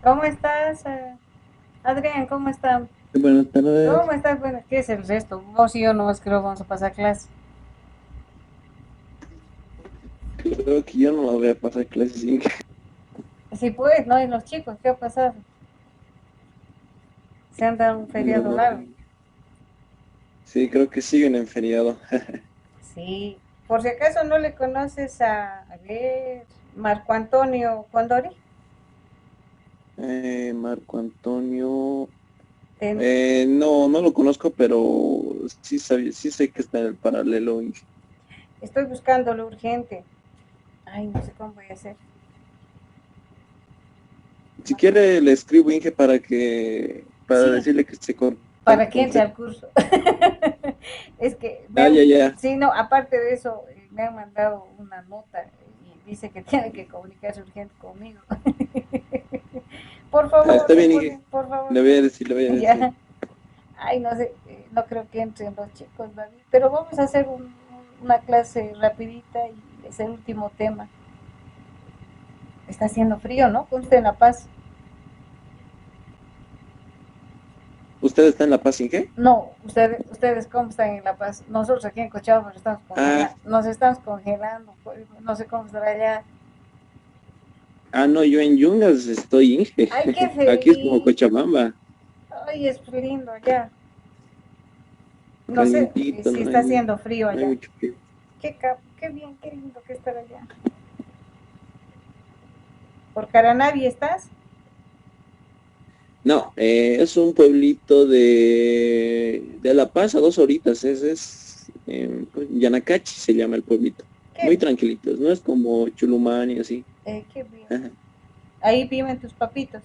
¿Cómo estás, Adrián? ¿Cómo está? Buenas ¿Cómo tardes. estás? Bueno, ¿qué es el resto? Vos y yo nomás creo que vamos a pasar clase. Creo que yo no la voy a pasar clases sin que... Sí, pues, ¿no? Y los chicos, ¿qué ha pasado? Se han dado un feriado No, largo. sí, creo que siguen en feriado. Sí. Por si acaso no le conoces a ver, Marco Antonio Condori. Marco Antonio... Te- no, no lo conozco, pero sí, sí sé que está en el paralelo. Estoy buscándolo urgente. Ay, no sé cómo voy a hacer. Si quiere, le escribo Inge para Sí, decirle que se para contacte que con entre usted. al curso. Es que, Ah, ya, ya. sí, no, aparte de eso, me han mandado una nota y dice que tiene que comunicarse urgente conmigo. Por Ah, favor, está le bien, pone, Inge. por favor. Le voy a decir, le voy a decir. Ya, ay, no sé, no creo que entren los chicos, David, pero vamos a hacer una clase rapidita y es el último tema. Está haciendo frío, ¿no? Usted en La Paz. ¿Usted está en La Paz, Inge? No, ustedes cómo están en La Paz. Nosotros aquí en Cochabamba Ah, nos estamos congelando, pues, no sé cómo estará allá. no, yo en Yungas estoy, Inge. Ay, qué Aquí es como feliz. Cochabamba. Ay, es lindo allá. No sé Calientito, si está haciendo frío no hay allá. mucho frío. Qué bien, qué lindo que estar allá. ¿Por Caranavi estás? No, es un pueblito de La Paz a 2 horitas. Yanacachi se llama el pueblito. Qué Muy bien, tranquilitos, no es como Chulumani así. qué bien. Ajá. Ahí viven tus papitos.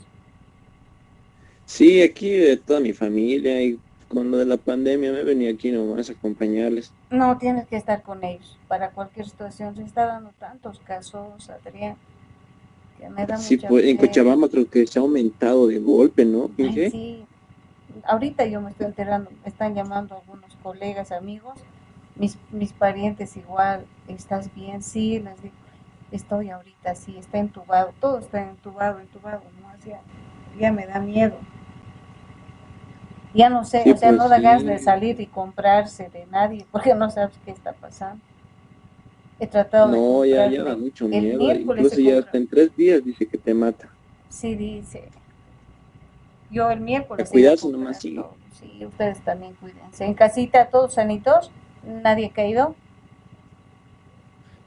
Sí, aquí toda mi familia y con lo de la pandemia me venía aquí nomás a acompañarles. No tienes que estar con ellos para cualquier situación. Se está dando tantos casos, Adrián, que me da Sí, mucha pues en pena. Cochabamba creo que se ha aumentado de golpe, ¿no? Ay, Inge? sí, ahorita yo me estoy enterando, me están llamando algunos colegas, amigos, mis parientes igual, ¿estás bien? Sí, les digo, estoy ahorita, sí, está entubado, todo está entubado, ¿no? Ya me da miedo. Ya no sé, Sí, o sea, no pues da ganas de sí. salir y comprarse de nadie, porque no sabes qué está pasando. He tratado de No, ya da comprarme, mucho el miedo. miércoles he Incluso ya comprado, hasta en 3 días dice que te mata. sí, dice, yo el A miércoles he ido a cuidarse nomás, comprar sí. todo, sí, ustedes también cuídense. En casita, todos sanitos, nadie ha caído.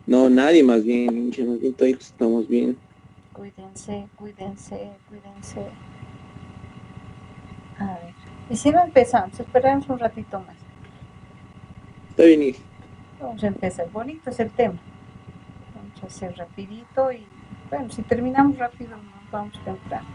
No, nadie más bien, más bien todos estamos bien. Cuídense, cuídense, cuídense. A ver. Y si no empezamos, esperamos un ratito más. Está bien, hija. Vamos a empezar. Bonito es el tema. Vamos a hacer rapidito y bueno, si terminamos rápido nos vamos temprano.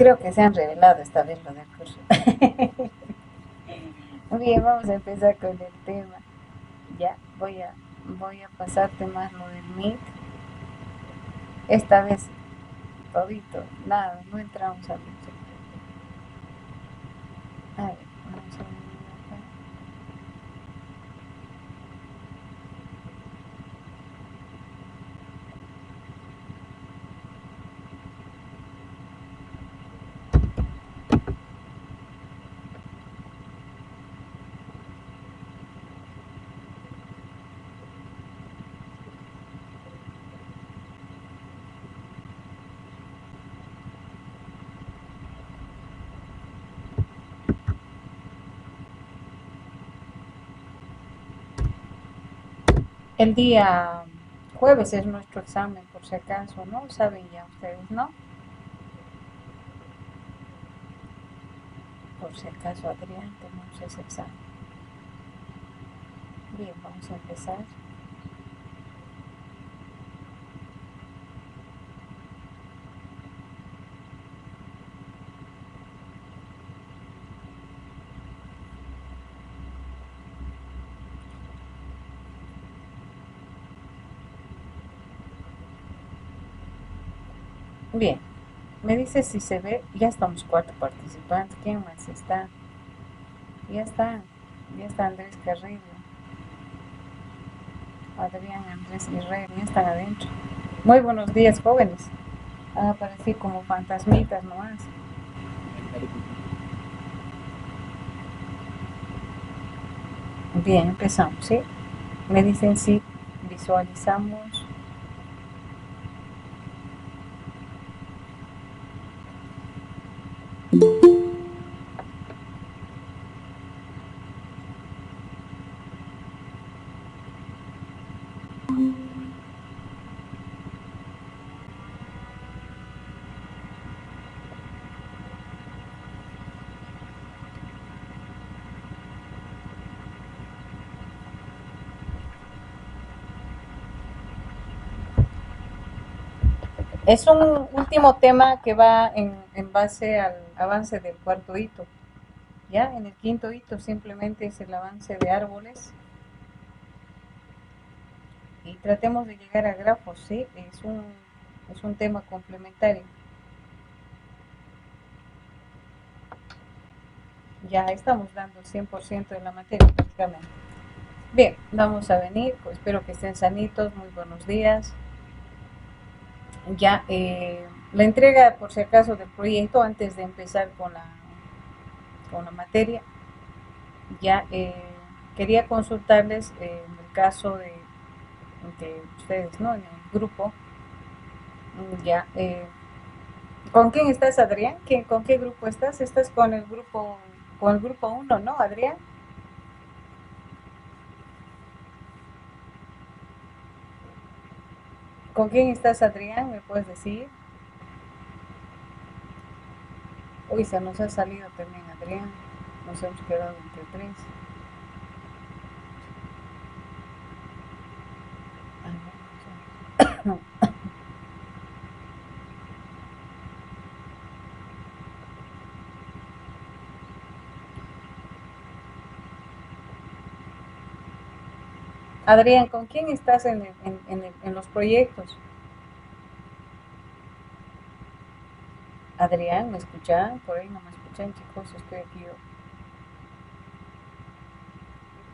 Creo que se han revelado esta vez lo del curso. Bien, vamos a empezar con el tema. Ya, voy a pasarte más lo del Meet. Esta vez todito, nada, no entramos al reto. A ver, vamos a ver acá. El día jueves es nuestro examen, por si acaso, ¿no? Saben ya ustedes, ¿no? Por si acaso, Adrián, tenemos ese examen. Bien, vamos a empezar. Bien, me dice si se ve, ya estamos 4 participantes. ¿Quién más está? Ya está, ya está Andrés Carrillo, Adrián, Andrés Guerrero, ya están adentro. Muy buenos días, jóvenes. Han aparecido como fantasmitas nomás. Bien, empezamos, ¿sí? Me dicen si visualizamos. Es un último tema que va en base al avance del cuarto hito. Ya en el quinto hito simplemente es el avance de árboles y tratemos de llegar a grafos, ¿sí? Es un tema complementario. Ya estamos dando el 100% de la materia prácticamente. Bien, vamos a venir, pues espero que estén sanitos, muy buenos días. Ya, la entrega, por si acaso, del proyecto antes de empezar con la materia, ya quería consultarles en el caso de ustedes, ¿no? En el grupo, ya, ¿con quién estás, Adrián? ¿Con qué grupo estás? Estás con el grupo uno, ¿no, Adrián? ¿Con quién estás, Adrián? ¿Me puedes decir? Uy, se nos ha salido también Adrián. Nos hemos quedado entre tres. Adrián, ¿con quién estás en los proyectos? Adrián, ¿me escuchan? Por ahí no me escuchan, chicos, estoy aquí yo.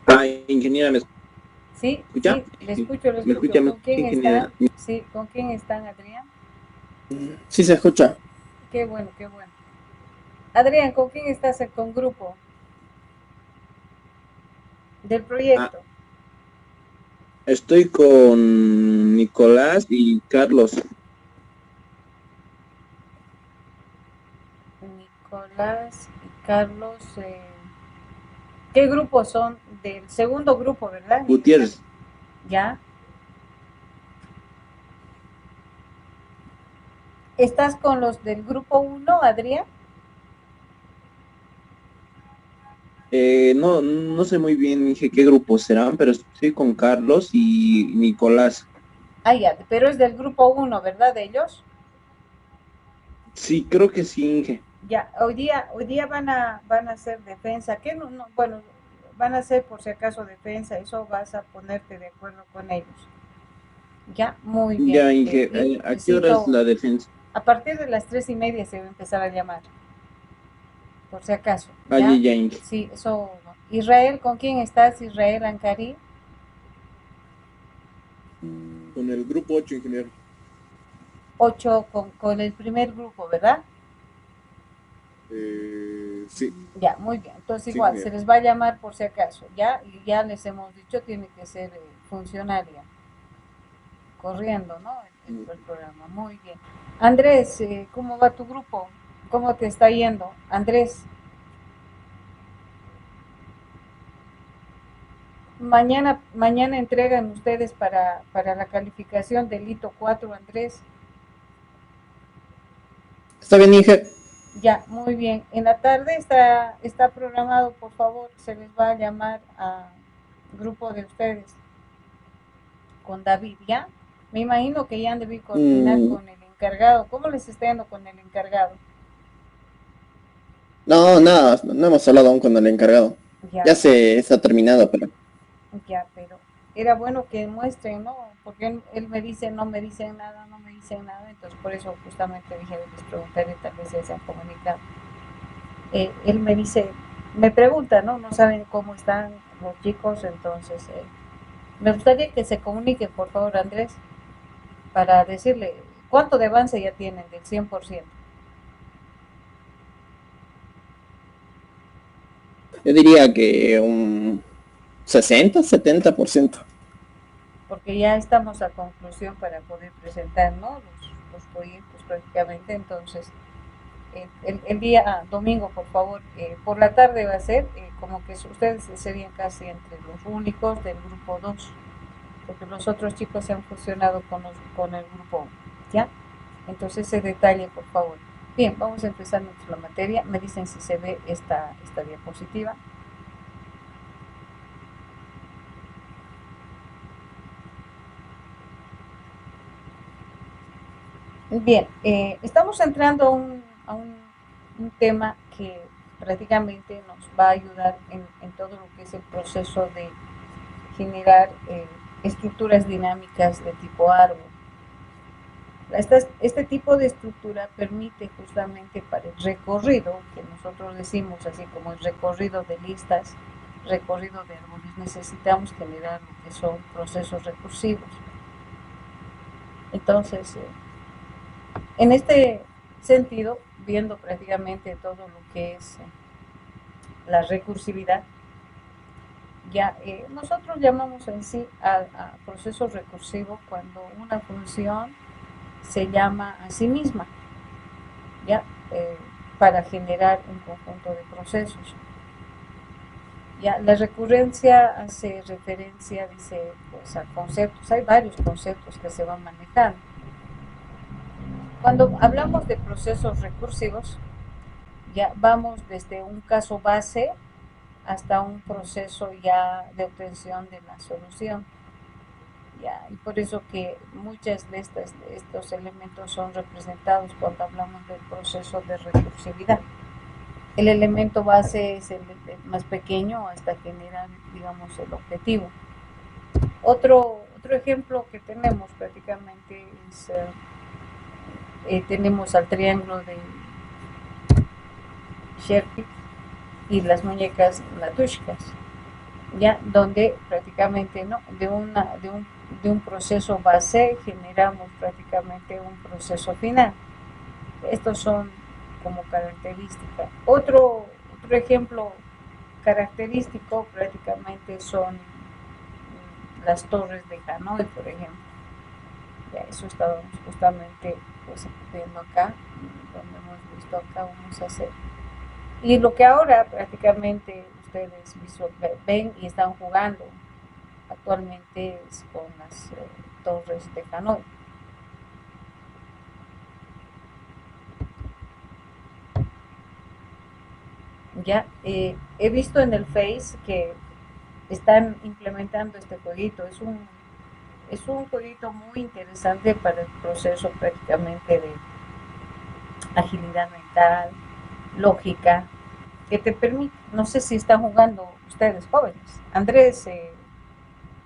Ah, ingeniera, ¿me Sí, escucha? sí, le escucho, le ¿Me escucho. escucha, ¿Con quién están? ingeniera? Sí, ¿con quién están, Adrián? Sí se escucha. Qué bueno, qué bueno. Adrián, ¿con quién estás con grupo del Ah, proyecto? estoy con Nicolás y Carlos. Nicolás y Carlos. ¿Qué grupo son? Del segundo grupo, ¿verdad? Gutiérrez. ¿Ya? ¿Estás con los del grupo uno, Adrián? No, no sé muy bien, dije qué grupos serán, pero estoy con Carlos y Nicolás. Ah, ya, pero es del grupo uno, ¿verdad? De ellos. Sí, creo que sí, Inge. Ya, hoy día van a hacer defensa. ¿Qué no, bueno, van a hacer por si acaso defensa, eso vas a ponerte de acuerdo con ellos. Ya, muy bien. Ya, Inge, ¿a qué hora es Necesito, la defensa? a partir de las 3:30 se va a empezar a llamar, por si acaso, ¿ya? Allí ya, Inge. Sí, eso. Israel, ¿con quién estás? Israel Ancari. Con el grupo 8, ingeniero. 8 con el primer grupo, ¿verdad? Sí, Ya, muy bien. Entonces sí, igual, se ingeniero. les va a llamar por si acaso, ¿ya? Y ya les hemos dicho, tiene que ser funcionaria, corriendo, ¿no? El programa, muy bien. Andrés, ¿cómo va tu grupo? ¿Cómo te está yendo? Andrés, mañana entregan ustedes para la calificación del hito 4, Andrés. Está bien, Inge. Ya, muy bien. En la tarde está programado, por favor, se les va a llamar a grupo de ustedes con David, ¿ya? Me imagino que ya han de coordinar Mm, con el encargado. ¿Cómo les está yendo con el encargado? no, nada, no hemos hablado aún con el encargado. Ya, Ya se está terminado, pero ya, pero era bueno que muestren, ¿no? Porque él me dice, no me dicen nada, no me dicen nada, entonces por eso justamente dije, les preguntaré, tal vez se han comunicado. Él me dice, me pregunta, ¿no? No saben cómo están los chicos, entonces me gustaría que se comunique, por favor, Andrés, para decirle cuánto de avance ya tienen del 100%. yo diría que un 60, 70%. Porque ya estamos a conclusión para poder presentar, ¿no? Los proyectos prácticamente, entonces el día domingo, por favor, por la tarde va a ser, como que ustedes serían casi entre los únicos del grupo 2, porque los otros chicos se han fusionado con el grupo 1, ¿ya? Entonces ese detalle, por favor. Bien, vamos a empezar la materia. Me dicen si se ve esta diapositiva. Bien, estamos entrando un tema que prácticamente nos va a ayudar en todo lo que es el proceso de generar estructuras dinámicas de tipo árbol. Este tipo de estructura permite justamente para el recorrido, que nosotros decimos así como el recorrido de listas, recorrido de árboles, necesitamos generar lo que son procesos recursivos. Entonces, en este sentido, viendo prácticamente todo lo que es la recursividad, ya nosotros llamamos en sí a proceso recursivo cuando una función se llama a sí misma, ya para generar un conjunto de procesos. Ya la recurrencia hace referencia, dice, pues a conceptos. Hay varios conceptos que se van manejando. Cuando hablamos de procesos recursivos, ya vamos desde un caso base hasta un proceso ya de obtención de la solución. Ya, y por eso que muchas de estos elementos son representados cuando hablamos del proceso de recursividad. El elemento base es el más pequeño hasta generar, digamos, el objetivo. Otro ejemplo que tenemos prácticamente es, tenemos al triángulo de Sherpick y las muñecas latushkas, ya donde prácticamente no de un proceso base generamos prácticamente un proceso final. Estos son como características. Otro ejemplo característico prácticamente son las torres de Hanoi, por ejemplo. Ya eso estábamos justamente pues viendo acá, donde hemos visto acá, vamos a hacer. Y lo que ahora prácticamente ustedes ven y están jugando actualmente es con las torres de Hanoi. Ya he visto en el Face que están implementando este jueguito. Es un jueguito muy interesante para el proceso prácticamente de agilidad mental, lógica, que te permite, no sé si están jugando ustedes jóvenes. Andrés,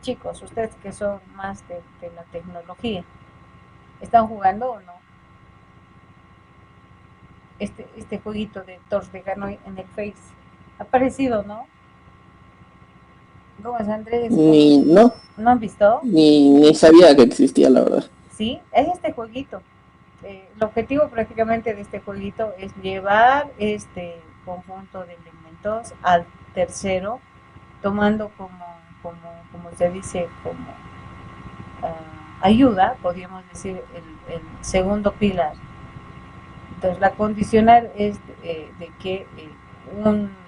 chicos, ustedes que son más de la tecnología, ¿están jugando o no? Este jueguito de Thor de Hanoi en el Face. Ha aparecido, ¿no? ¿Cómo es, Andrés? No, ¿No han visto? ni sabía que existía, la verdad. Sí, es este jueguito. El objetivo prácticamente de este jueguito es llevar este conjunto de elementos al tercero, tomando como se dice, como ayuda, podríamos decir, el segundo pilar. Entonces, la condicional es de que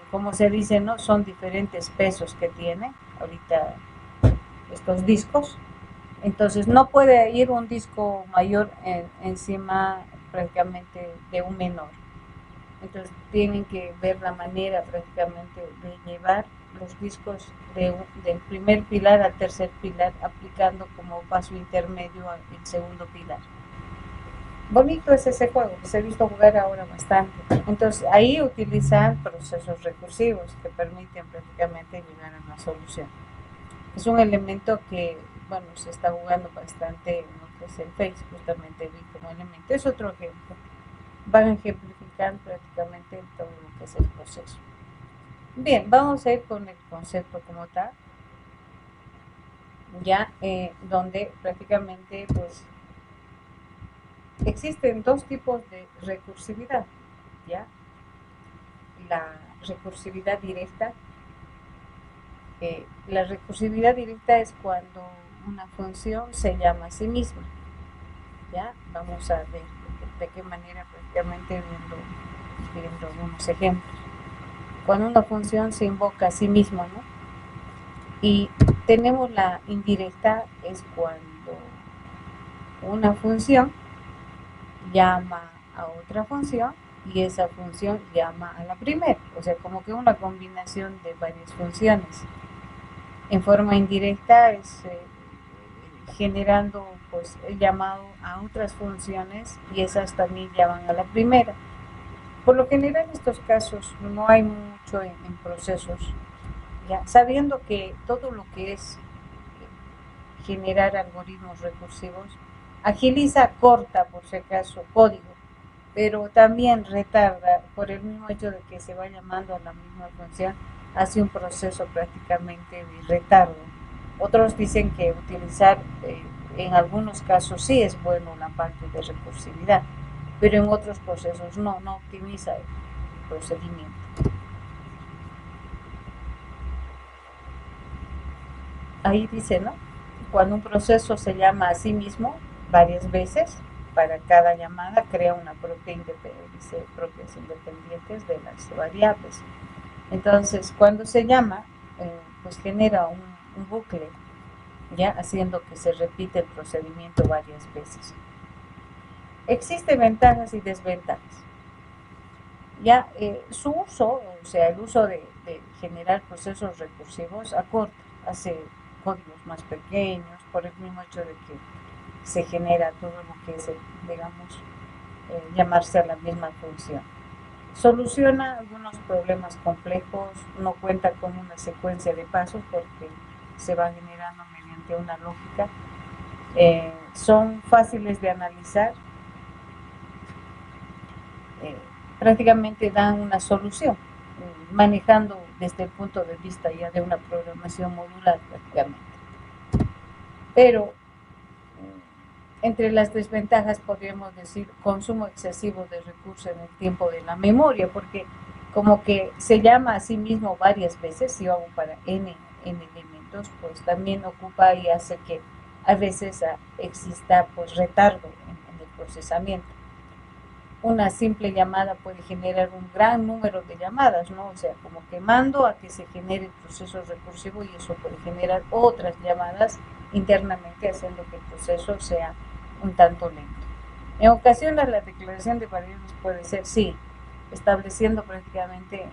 como se dice, ¿no? Son diferentes pesos que tiene ahorita estos discos. Entonces, no puede ir un disco mayor encima prácticamente de un menor. Entonces, tienen que ver la manera prácticamente de llevar los discos del primer pilar al tercer pilar, aplicando como paso intermedio al segundo pilar. Bonito es ese juego, se ha visto jugar ahora bastante. Entonces ahí utilizan procesos recursivos que permiten prácticamente llegar a una solución. Es un elemento que, bueno, se está jugando bastante en lo que es el Face, justamente vi como elemento. Es otro ejemplo. Van a ejemplificar prácticamente todo lo que es el proceso. Bien, vamos a ir con el concepto como tal, ya donde prácticamente pues existen dos tipos de recursividad, ¿ya? La recursividad directa. La recursividad directa es cuando una función se llama a sí misma, ¿ya? Vamos a ver de qué manera prácticamente viendo algunos ejemplos. Cuando una función se invoca a sí misma, ¿no? Y tenemos la indirecta, es cuando una función llama a otra función y esa función llama a la primera, o sea, como que una combinación de varias funciones. En forma indirecta es generando pues el llamado a otras funciones y esas también llaman a la primera. Por lo general en estos casos no hay mucho en procesos, ya sabiendo que todo lo que es generar algoritmos recursivos agiliza, corta por si acaso código, pero también retarda por el mismo hecho de que se va llamando a la misma función, hace un proceso prácticamente de retardo. Otros dicen que utilizar en algunos casos sí es bueno la parte de recursividad, pero en otros procesos no optimiza el procedimiento. Ahí dice, ¿no? Cuando un proceso se llama a sí mismo varias veces, para cada llamada crea una propias independientes de las variables. Entonces, cuando se llama, pues genera un bucle, ya haciendo que se repite el procedimiento varias veces. Existen ventajas y desventajas. Ya su uso, o sea, el uso de generar procesos recursivos acorta, hace códigos más pequeños, por el mismo hecho de que se genera todo lo que es, digamos, llamarse a la misma función. Soluciona algunos problemas complejos, no cuenta con una secuencia de pasos porque se va generando mediante una lógica. Son fáciles de analizar, prácticamente dan una solución, manejando desde el punto de vista ya de una programación modular prácticamente. Pero entre las desventajas podríamos decir consumo excesivo de recursos en el tiempo de la memoria, porque como que se llama a sí mismo varias veces, si vamos para n elementos, pues también ocupa y hace que a veces exista pues retardo en el procesamiento. Una simple llamada puede generar un gran número de llamadas, ¿no? O sea, como que mando a que se genere el proceso recursivo y eso puede generar otras llamadas internamente, haciendo que el proceso sea un tanto lento. En ocasiones la declaración de variables puede ser, sí, estableciendo prácticamente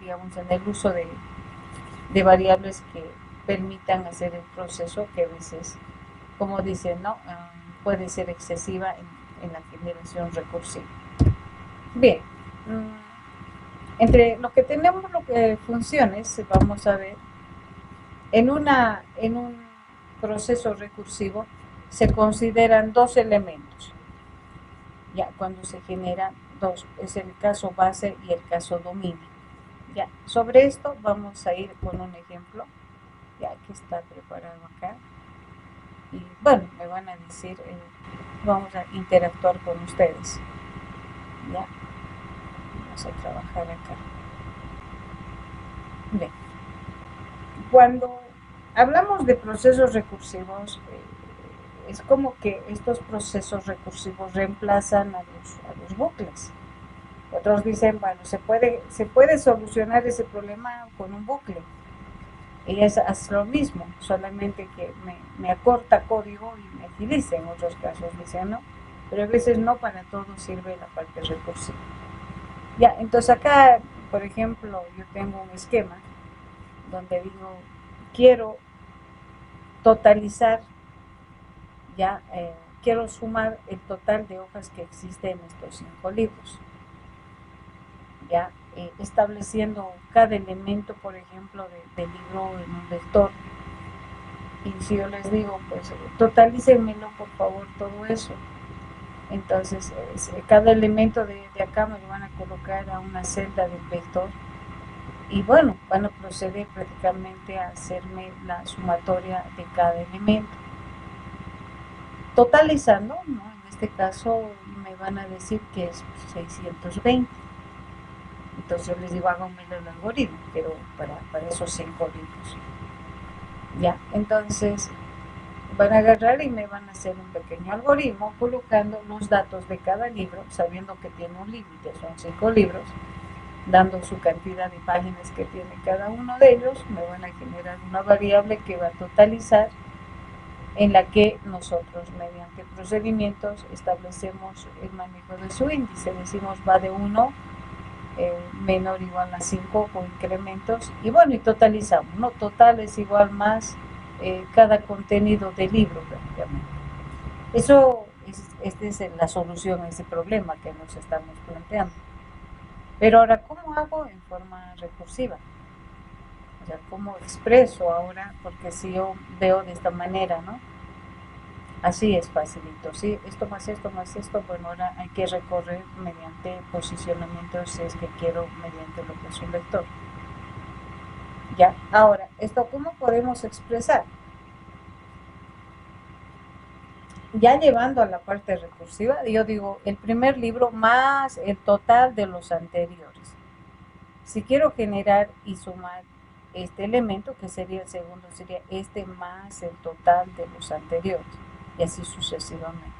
digamos, en el uso de variables que permitan hacer el proceso que a veces, como dicen, ¿no? Puede ser excesiva en la generación recursiva. Bien, entre lo que tenemos, lo que funciones, vamos a ver En un proceso recursivo se consideran dos elementos, ya cuando se generan dos, es el caso base y el caso dominio. Ya, sobre esto vamos a ir con un ejemplo, ya que está preparado acá. Y bueno, me van a decir, vamos a interactuar con ustedes. Ya, vamos a trabajar acá. Bien. Cuando hablamos de procesos recursivos, es como que estos procesos recursivos reemplazan a los bucles. Otros dicen, bueno, se puede solucionar ese problema con un bucle. Ella hace lo mismo, solamente que me acorta código y me agiliza. En otros casos dicen no, pero a veces no para todo sirve la parte recursiva. Ya, entonces acá, por ejemplo, yo tengo un esquema donde digo, quiero totalizar, ya quiero sumar el total de hojas que existe en estos 5 libros. Ya estableciendo cada elemento, por ejemplo, del libro en un lector. Y si yo les digo, pues totalícenmelo por favor todo eso. Entonces, cada elemento de acá me lo van a colocar a una celda del vector. Y bueno, van a proceder prácticamente a hacerme la sumatoria de cada elemento. Totalizando, ¿no? En este caso me van a decir que es 620. Entonces yo les digo, háganme el algoritmo, pero para esos 5 libros. Ya, entonces van a agarrar y me van a hacer un pequeño algoritmo colocando los datos de cada libro, sabiendo que tiene un límite, son 5 libros, dando su cantidad de páginas que tiene cada uno de ellos, me van a generar una variable que va a totalizar, en la que nosotros mediante procedimientos establecemos el manejo de su índice, decimos va de 1 menor o igual a 5 o incrementos, y bueno, y totalizamos, ¿no? Total es igual más cada contenido del libro prácticamente. Eso esta es la solución a ese problema que nos estamos planteando. Pero ahora, ¿cómo hago en forma recursiva? O sea, ¿cómo expreso ahora? Porque si yo veo de esta manera, ¿no? Así es facilito, ¿sí? Esto más esto, bueno, ahora hay que recorrer mediante posicionamiento, si es que quiero, mediante lo que es un vector. Ya, ahora, ¿esto cómo podemos expresar? Ya llevando a la parte recursiva, yo digo, el primer libro más el total de los anteriores. Si quiero generar y sumar este elemento, que sería el segundo, sería este más el total de los anteriores, y así sucesivamente.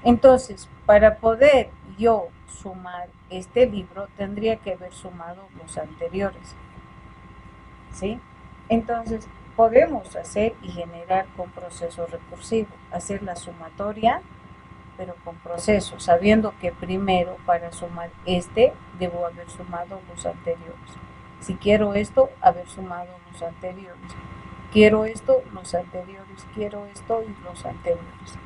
Entonces, para poder yo sumar este libro, tendría que haber sumado los anteriores, ¿sí? Entonces, podemos hacer y generar con proceso recursivo, hacer la sumatoria, pero con proceso, sabiendo que primero para sumar este, debo haber sumado los anteriores. Si quiero esto, haber sumado los anteriores. Quiero esto, los anteriores. Quiero esto y los anteriores.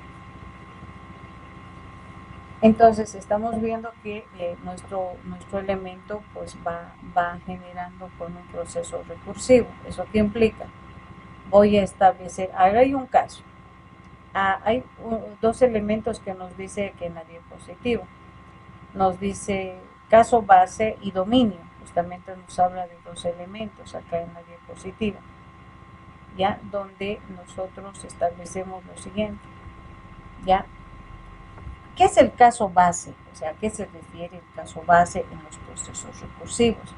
Entonces estamos viendo que nuestro elemento pues va generando con un proceso recursivo. ¿Eso qué implica? Voy a establecer, ahora hay un caso. Hay dos elementos que nos dice que en la diapositiva. Nos dice caso base y dominio. Justamente nos habla de dos elementos acá en la diapositiva. Ya, donde nosotros establecemos lo siguiente. Ya. ¿Qué es el caso base? O sea, ¿a qué se refiere el caso base en los procesos recursivos?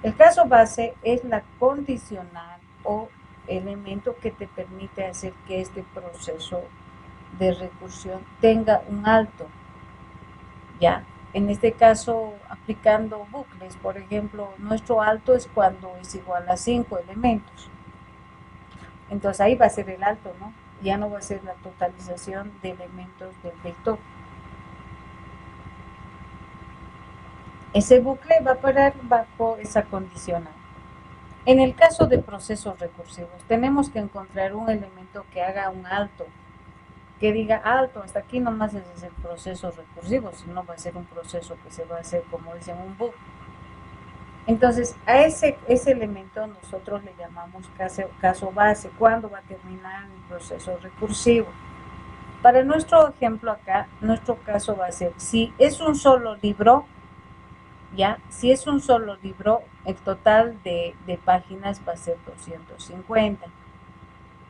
El caso base es la condicional o elemento que te permite hacer que este proceso de recursión tenga un alto. Ya, en este caso, aplicando bucles, por ejemplo, nuestro alto es cuando es igual a 5 elementos. Entonces ahí va a ser el alto, ¿no? Ya no va a ser la totalización de elementos del vector. Ese bucle va a parar bajo esa condicional. En el caso de procesos recursivos, tenemos que encontrar un elemento que haga un alto, que diga alto, hasta aquí nomás es el proceso recursivo, si no va a ser un proceso que se va a hacer, como dicen, un bucle. Entonces, a ese elemento nosotros le llamamos caso base. ¿Cuándo va a terminar el proceso recursivo? Para nuestro ejemplo acá, nuestro caso va a ser, si es un solo libro, ¿ya? Si es un solo libro, el total de páginas va a ser 250.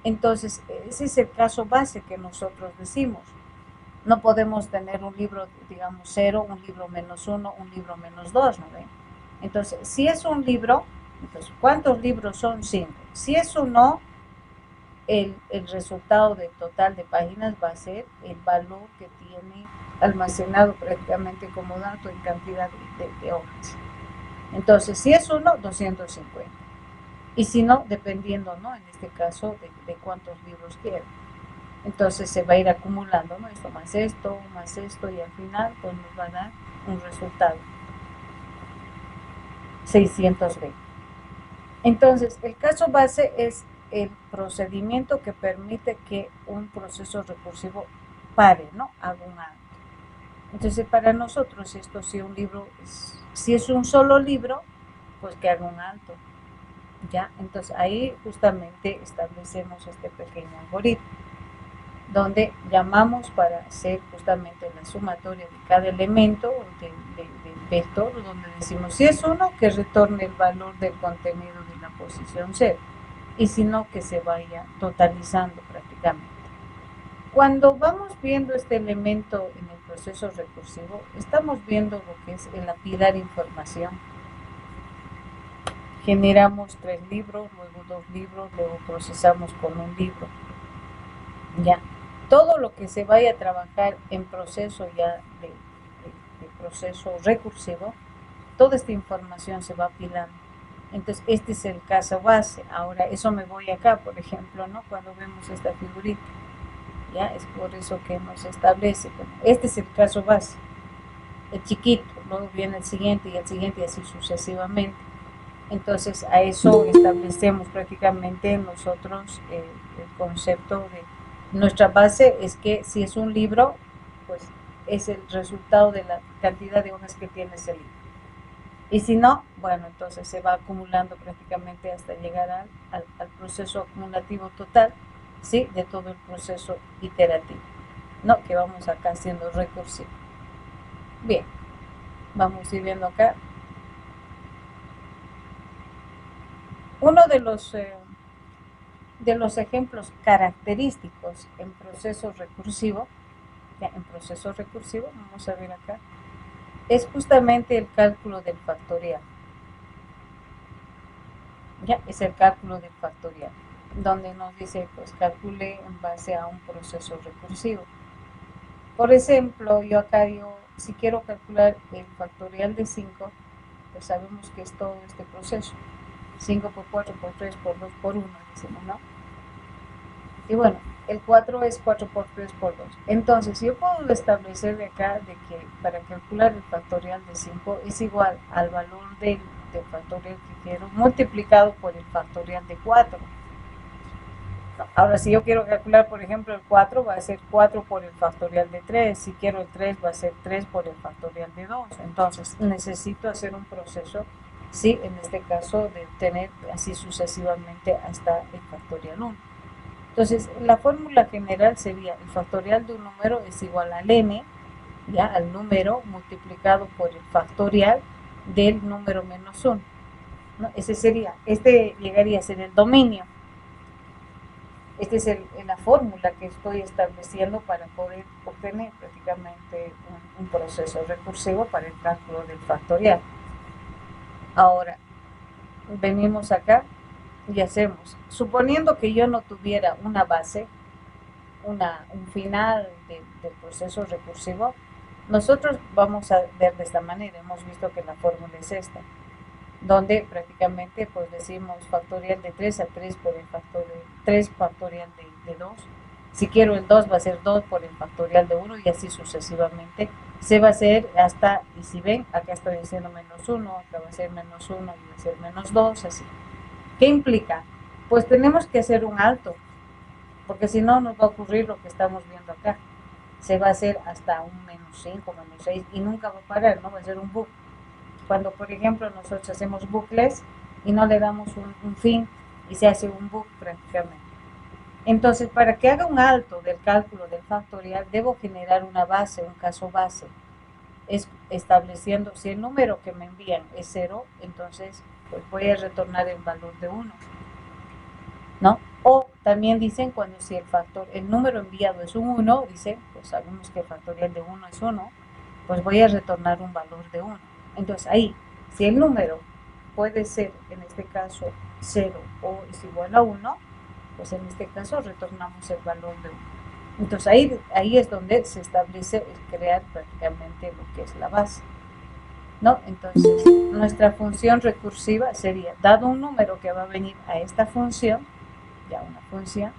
Entonces, ese es el caso base que nosotros decimos. No podemos tener un libro, digamos, 0, un libro -1, un libro -2, ¿no ven? Entonces, si es un libro, entonces, ¿cuántos libros son? 5. Si es uno, el resultado del total de páginas va a ser el valor que tiene almacenado prácticamente como dato en cantidad de hojas. Entonces, si es uno, 250. Y si no, dependiendo, ¿no? En este caso, de cuántos libros quieren. Entonces se va a ir acumulando, ¿no? Esto, y al final pues nos va a dar un resultado. 620. Entonces, el caso base es el procedimiento que permite que un proceso recursivo pare, ¿no? Haga un alto. Entonces, para nosotros, esto si un libro, si es un solo libro, pues que haga un alto. ¿Ya? Entonces, ahí justamente establecemos este pequeño algoritmo, donde llamamos para hacer justamente la sumatoria de cada elemento del vector, donde decimos si es uno, que retorne el valor del contenido de la posición 0, y si no, que se vaya totalizando prácticamente. Cuando vamos viendo este elemento en el proceso recursivo, estamos viendo lo que es el lapidar información. Generamos 3 libros, luego 2 libros, luego procesamos con un libro. Ya. Todo lo que se vaya a trabajar en proceso ya de proceso recursivo, toda esta información se va apilando. Entonces, este es el caso base. Ahora, eso me voy acá, por ejemplo, ¿no? Cuando vemos esta figurita, ya es por eso que nos establece. Bueno, este es el caso base, el chiquito, luego viene el siguiente y así sucesivamente. Entonces, a eso establecemos prácticamente nosotros el concepto de nuestra base es que si es un libro, pues es el resultado de la cantidad de hojas que tiene ese libro. Y si no, bueno, entonces se va acumulando prácticamente hasta llegar al proceso acumulativo total, ¿sí? De todo el proceso iterativo, ¿no? Que vamos acá haciendo recursivo. Bien, vamos a ir viendo acá. Uno de los ejemplos característicos en proceso recursivo, vamos a ver acá, es justamente el cálculo del factorial. Ya, es el cálculo del factorial, donde nos dice, pues calcule en base a un proceso recursivo. Por ejemplo, yo acá digo, si quiero calcular el factorial de 5, pues sabemos que es todo este proceso. 5 por 4 por 3 por 2 por 1, decimos, ¿no? Y bueno, el 4 es 4 por 3 por 2. Entonces, yo puedo establecer de acá de que para calcular el factorial de 5 es igual al valor del factorial que quiero multiplicado por el factorial de 4. Ahora, si yo quiero calcular, por ejemplo, el 4, va a ser 4 por el factorial de 3. Si quiero el 3, va a ser 3 por el factorial de 2. Entonces, necesito hacer un proceso, sí, en este caso, de obtener así sucesivamente hasta el factorial 1. Entonces, la fórmula general sería el factorial de un número es igual al n, ya, al número multiplicado por el factorial del número menos 1. ¿No? Ese sería, este llegaría a ser el dominio. Esta es la fórmula que estoy estableciendo para poder obtener prácticamente un proceso recursivo para el cálculo del factorial. Ahora, venimos acá y hacemos, suponiendo que yo no tuviera una base, un final del proceso recursivo, nosotros vamos a ver de esta manera. Hemos visto que la fórmula es esta, donde prácticamente pues decimos factorial de 3 a 3 por el factorial 3 factorial de 2. Si quiero el 2 va a ser 2 por el factorial de 1 y así sucesivamente. Se va a hacer hasta, y si ven, acá estoy diciendo menos 1, acá va a ser menos 1 y va a ser menos 2, así. ¿Qué implica? Pues tenemos que hacer un alto, porque si no nos va a ocurrir lo que estamos viendo acá. Se va a hacer hasta un menos 5, menos 6 y nunca va a parar, ¿no? Va a ser un bug. cuando por ejemplo nosotros hacemos bucles y no le damos un fin y se hace un bucle prácticamente. Entonces, para que haga un alto del cálculo del factorial, debo generar una base, un caso base, estableciendo si el número que me envían es 0, entonces pues voy a retornar el valor de 1, ¿no? O también dicen cuando si el número enviado es un 1, dicen, pues sabemos que el factorial de 1 es 1, pues voy a retornar un valor de 1. Entonces ahí, si el número puede ser en este caso 0 o es igual a 1, pues en este caso retornamos el valor de 1. Entonces ahí es donde se establece el crear prácticamente lo que es la base, ¿no? Entonces nuestra función recursiva sería, dado un número que va a venir a esta función, ya una función,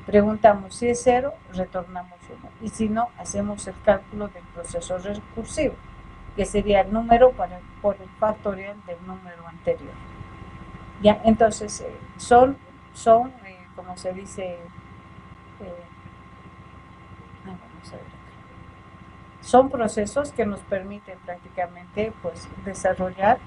preguntamos si es 0, retornamos 1, y si no, hacemos el cálculo del proceso recursivo, que sería el número por el factorial del número anterior. Ya, entonces son como se dice, vamos a ver acá. Son procesos que nos permiten prácticamente pues desarrollar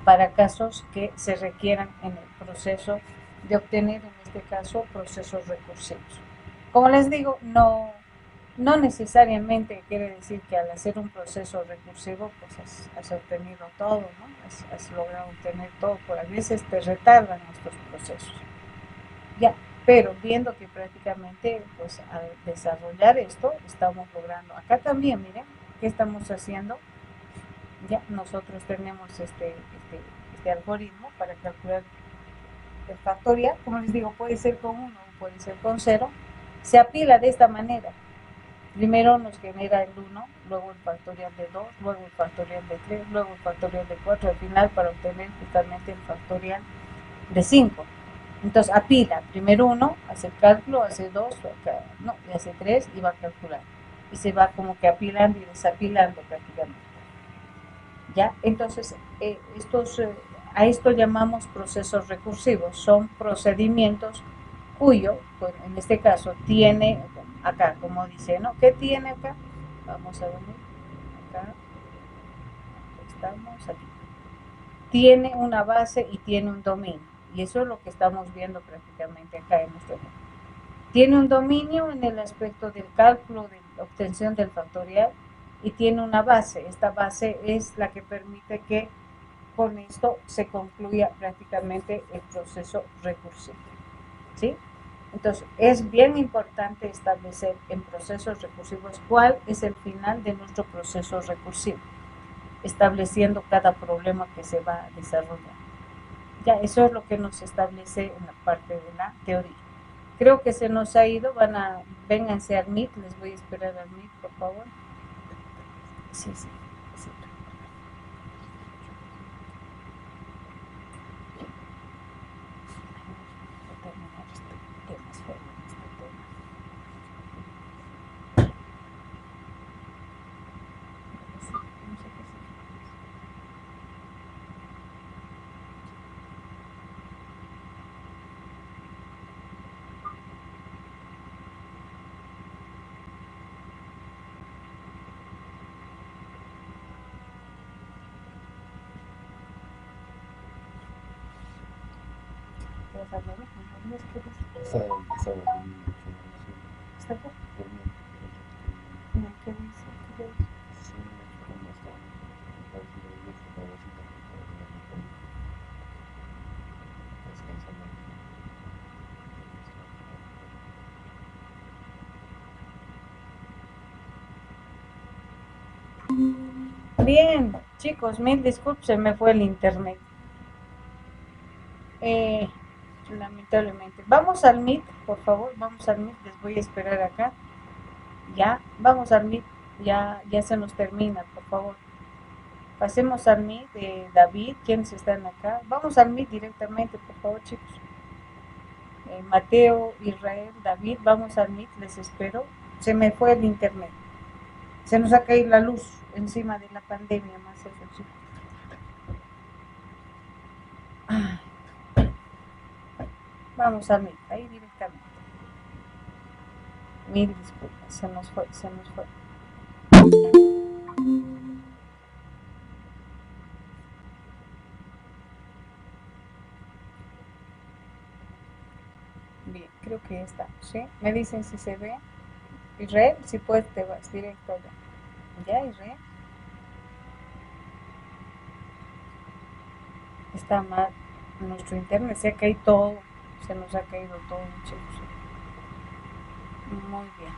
para casos que se requieran en el proceso de obtener, en este caso, procesos recursivos. Como les digo, no necesariamente quiere decir que al hacer un proceso recursivo pues has obtenido todo, ¿no? Has logrado obtener todo, por a veces te retardan estos procesos. Ya, pero viendo que prácticamente pues al desarrollar esto estamos logrando. Acá también, miren, ¿qué estamos haciendo? Ya nosotros tenemos este algoritmo para calcular el factorial, como les digo, puede ser con 1 o puede ser con 0, se apila de esta manera. Primero nos genera el 1, luego el factorial de 2, luego el factorial de 3, luego el factorial de 4, al final para obtener justamente el factorial de 5. Entonces apila, primero 1, hace el cálculo, hace 2, y hace 3 y va a calcular. Y se va como que apilando y desapilando prácticamente. ¿Ya? Entonces, a esto llamamos procesos recursivos. Son procedimientos cuyo, pues, en este caso, tiene acá, como dice, ¿no? ¿Qué tiene acá? Vamos a venir acá. Estamos aquí. Tiene una base y tiene un dominio. Y eso es lo que estamos viendo prácticamente acá en este momento. Tiene un dominio en el aspecto del cálculo de la obtención del factorial y tiene una base. Esta base es la que permite que con esto se concluya prácticamente el proceso recursivo, ¿sí? Entonces, es bien importante establecer en procesos recursivos cuál es el final de nuestro proceso recursivo, estableciendo cada problema que se va a desarrollar. Ya, eso es lo que nos establece en la parte de la teoría. Creo que se nos ha ido, vénganse al Meet, les voy a esperar al Meet, por favor. Sí. ¿Está acá? ¿Qué dice? Bien, chicos, mil disculpas, se me fue el internet. Lamentablemente. Vamos al Meet, por favor, vamos al Meet, les voy a esperar acá. Ya, vamos al Meet, ya se nos termina, por favor. Pasemos al Meet de David, ¿quiénes están acá? Vamos al Meet directamente, por favor, chicos. Mateo, Israel, David, vamos al Meet, les espero. Se me fue el internet. Se nos ha caído la luz encima de la pandemia, más eso, chicos. Vamos al Meet, ahí directamente. Mil disculpas, se nos fue. Bien, creo que ya está, ¿sí? Me dicen si se ve. Israel, si puedes te vas directo allá. Ya, Israel. Está mal nuestro internet, se ha caído todo, se nos ha caído todo, chicos. Muy bien.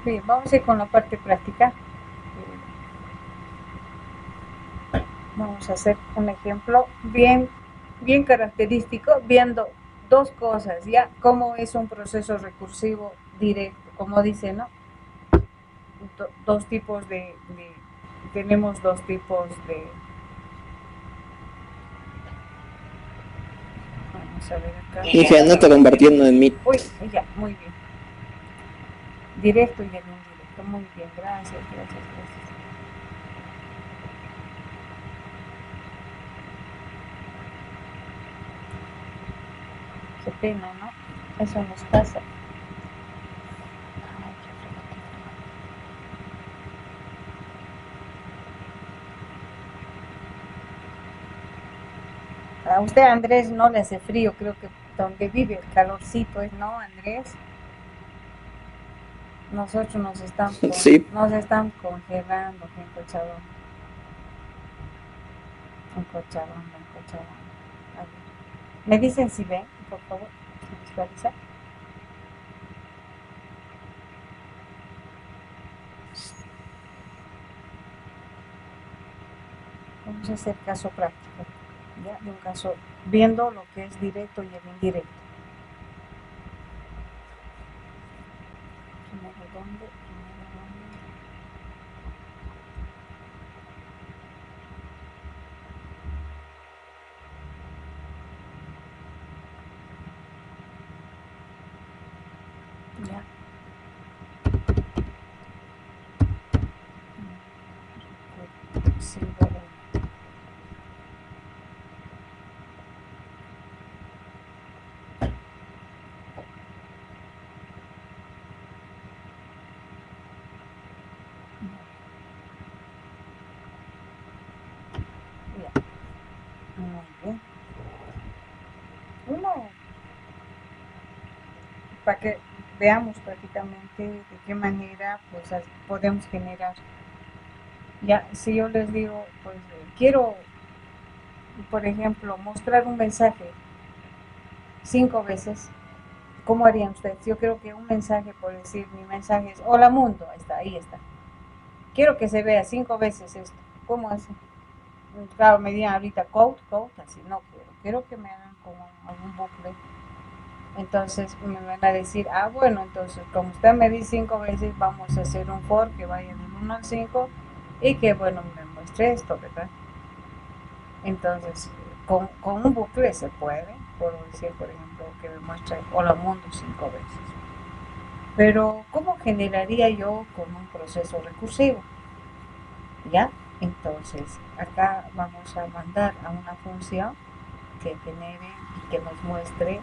Bien, vamos a ir con la parte práctica. Vamos a hacer un ejemplo bien característico, viendo dos cosas, ya, cómo es un proceso recursivo directo, como dice, ¿no? Dos tipos tenemos dos tipos de, vamos a ver acá. Dije, no te convirtiendo en mí. Uy, ya, muy bien. Directo y el indirecto, muy bien, gracias. Qué pena, ¿no? Eso nos pasa. Ay, qué frío, qué frío. A usted, Andrés, no le hace frío, creo que donde vive el calorcito es, ¿no, Andrés? Nosotros Sí, nos están congelando aquí en Cochabamba. En Cochabamba. A ver. Me dicen si ven, por favor, visualizar. Vamos a hacer caso práctico, ¿ya? De un caso, viendo lo que es directo y el indirecto. Primero, ¿dónde? Ya. Sí, bueno. Ya. Muy bien. Uno, para que veamos prácticamente de qué manera pues podemos generar. Ya, si yo les digo, pues quiero, por ejemplo, mostrar un mensaje 5 veces, ¿cómo harían ustedes? Yo creo que un mensaje, por decir, mi mensaje es, hola mundo, ahí está. Quiero que se vea 5 veces esto. ¿Cómo hacen? Claro, me digan ahorita quote, así no quiero. Quiero que me hagan como algún bucle. Entonces me van a decir, bueno, entonces como usted me dice 5 veces, vamos a hacer un for que vaya del 1 al 5 y que, bueno, me muestre esto, ¿verdad? Entonces, con un bucle se puede, puedo decir, por ejemplo, que me muestre hola mundo 5 veces. Pero, ¿cómo generaría yo con un proceso recursivo? ¿Ya? Entonces, acá vamos a mandar a una función que genere y que nos muestre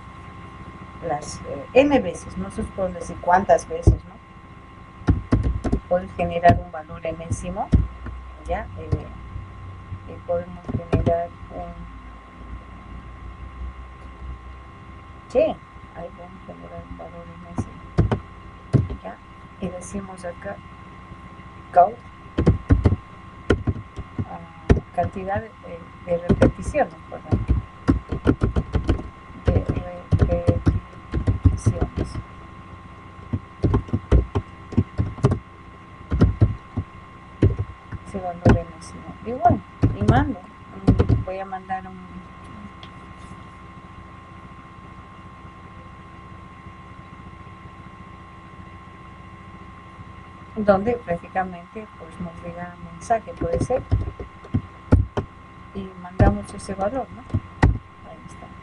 las n veces, nosotros podemos decir cuántas veces, ¿no? Podemos generar un valor enésimo, ¿ya? Y podemos generar sí, ahí podemos generar un valor enésimo, ¿ya? Y decimos acá, count, cantidad de repeticiones, por ejemplo, de repeticiones. Ese valor enésimo. Y bueno, y mando. Voy a mandar donde prácticamente pues nos llega un mensaje, puede ser, y mandamos ese valor, ¿no? Ahí estamos.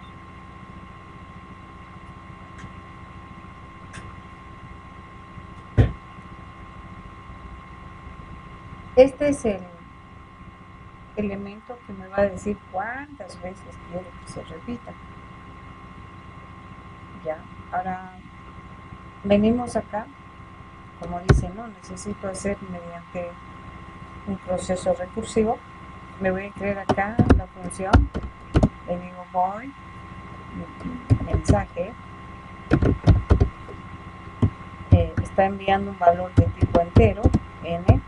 Este es el elemento que me va a decir cuántas veces quiero que se repita. Ya, ahora venimos acá, como dice, ¿no? Necesito hacer mediante un proceso recursivo. Me voy a crear acá la función, le digo void mensaje está enviando un valor de tipo entero, n,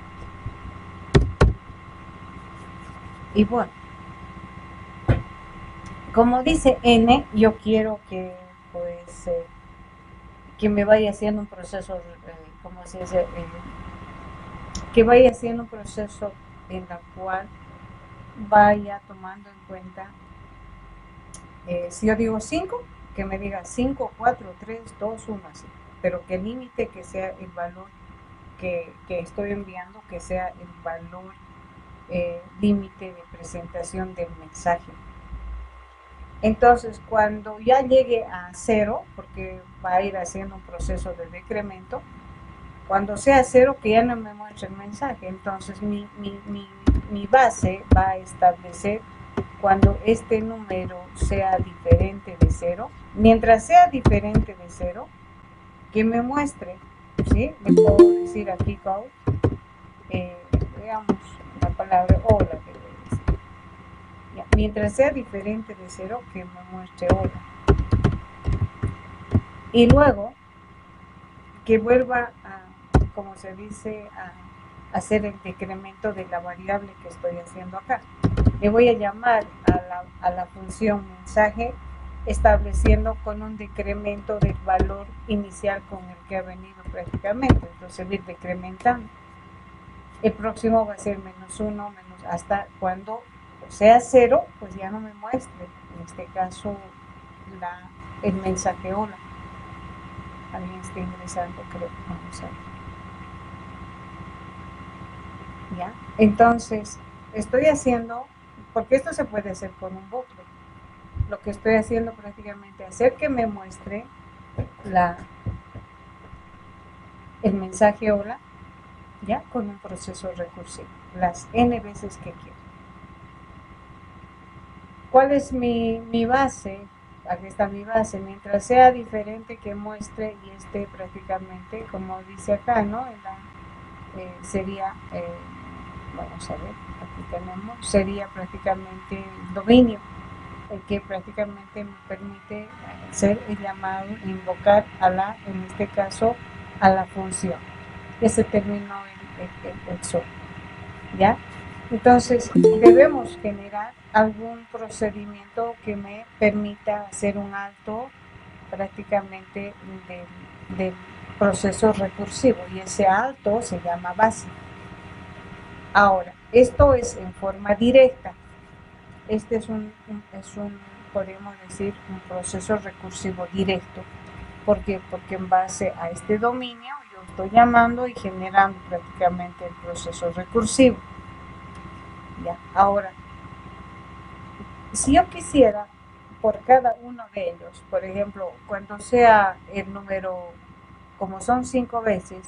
y bueno, como dice n, yo quiero que pues que me vaya haciendo un proceso, como se dice, que vaya haciendo un proceso en la cual vaya tomando en cuenta, si yo digo 5, que me diga 5, 4, 3, 2, 1, así, pero que el límite que sea el valor que estoy enviando, que sea el valor límite de presentación del mensaje. Entonces, cuando ya llegue a 0, porque va a ir haciendo un proceso de decremento, cuando sea 0, que ya no me muestre el mensaje, entonces mi base va a establecer cuando este número sea diferente de 0, mientras sea diferente de 0, que me muestre, ¿sí? Le puedo decir aquí, veamos la palabra hola, que voy a decir. Ya, mientras sea diferente de 0, que me muestre hola. Y luego, que vuelva a, como se dice, a hacer el decremento de la variable que estoy haciendo acá. Le voy a llamar a la función mensaje, estableciendo con un decremento del valor inicial con el que ha venido prácticamente. Entonces, ir decrementando. El próximo va a ser -1, hasta cuando sea 0, pues ya no me muestre, en este caso, el mensaje hola. Alguien está ingresando, creo. Vamos a ver. ¿Ya? Entonces, estoy haciendo, porque esto se puede hacer con un bucle. Lo que estoy haciendo prácticamente es hacer que me muestre el mensaje hola, ya, con un proceso recursivo, las n veces que quiero. ¿Cuál es mi base? Aquí está mi base. Mientras sea diferente, que muestre y esté prácticamente, como dice acá, ¿no? Sería, vamos a ver, aquí tenemos, sería prácticamente el dominio, el que prácticamente me permite hacer el llamado, invocar en este caso, a la función. Ya se terminó el sol, ¿ya? Entonces, debemos generar algún procedimiento que me permita hacer un alto prácticamente del proceso recursivo, y ese alto se llama base. Ahora, esto es en forma directa. Este es un podemos decir, un proceso recursivo directo. ¿Por qué? Porque en base a este dominio yo estoy llamando y generando prácticamente el proceso recursivo. ¿Ya? Ahora, si yo quisiera por cada uno de ellos, por ejemplo, cuando sea el número, como son 5 veces,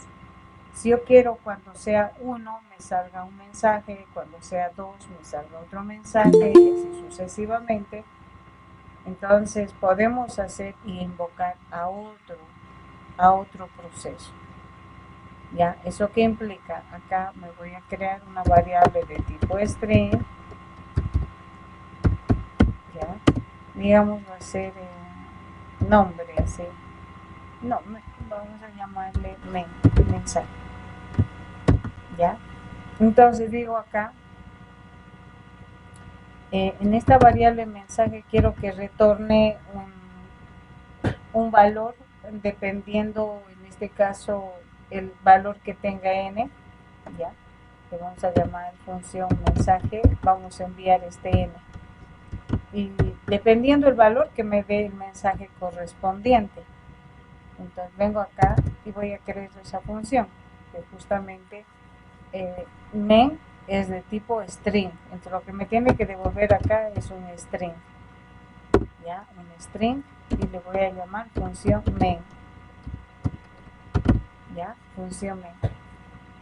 si yo quiero cuando sea 1 me salga un mensaje, cuando sea 2 me salga otro mensaje, y así sucesivamente, entonces podemos hacer y invocar a otro proceso. ¿Ya? ¿Eso qué implica? Acá me voy a crear una variable de tipo string, ¿ya? Digamos va a ser nombre, así. No, vamos a llamarle mensaje. ¿Ya? Entonces digo acá, en esta variable mensaje quiero que retorne un valor dependiendo, en este caso, el valor que tenga n, ¿ya? Que vamos a llamar función mensaje, vamos a enviar este n. Y dependiendo el valor que me dé el mensaje correspondiente. Entonces vengo acá y voy a crear esa función, que justamente men es de tipo string. Entonces lo que me tiene que devolver acá es un string. ¿Ya? Un string, y le voy a llamar función men. ¿Ya? Función men.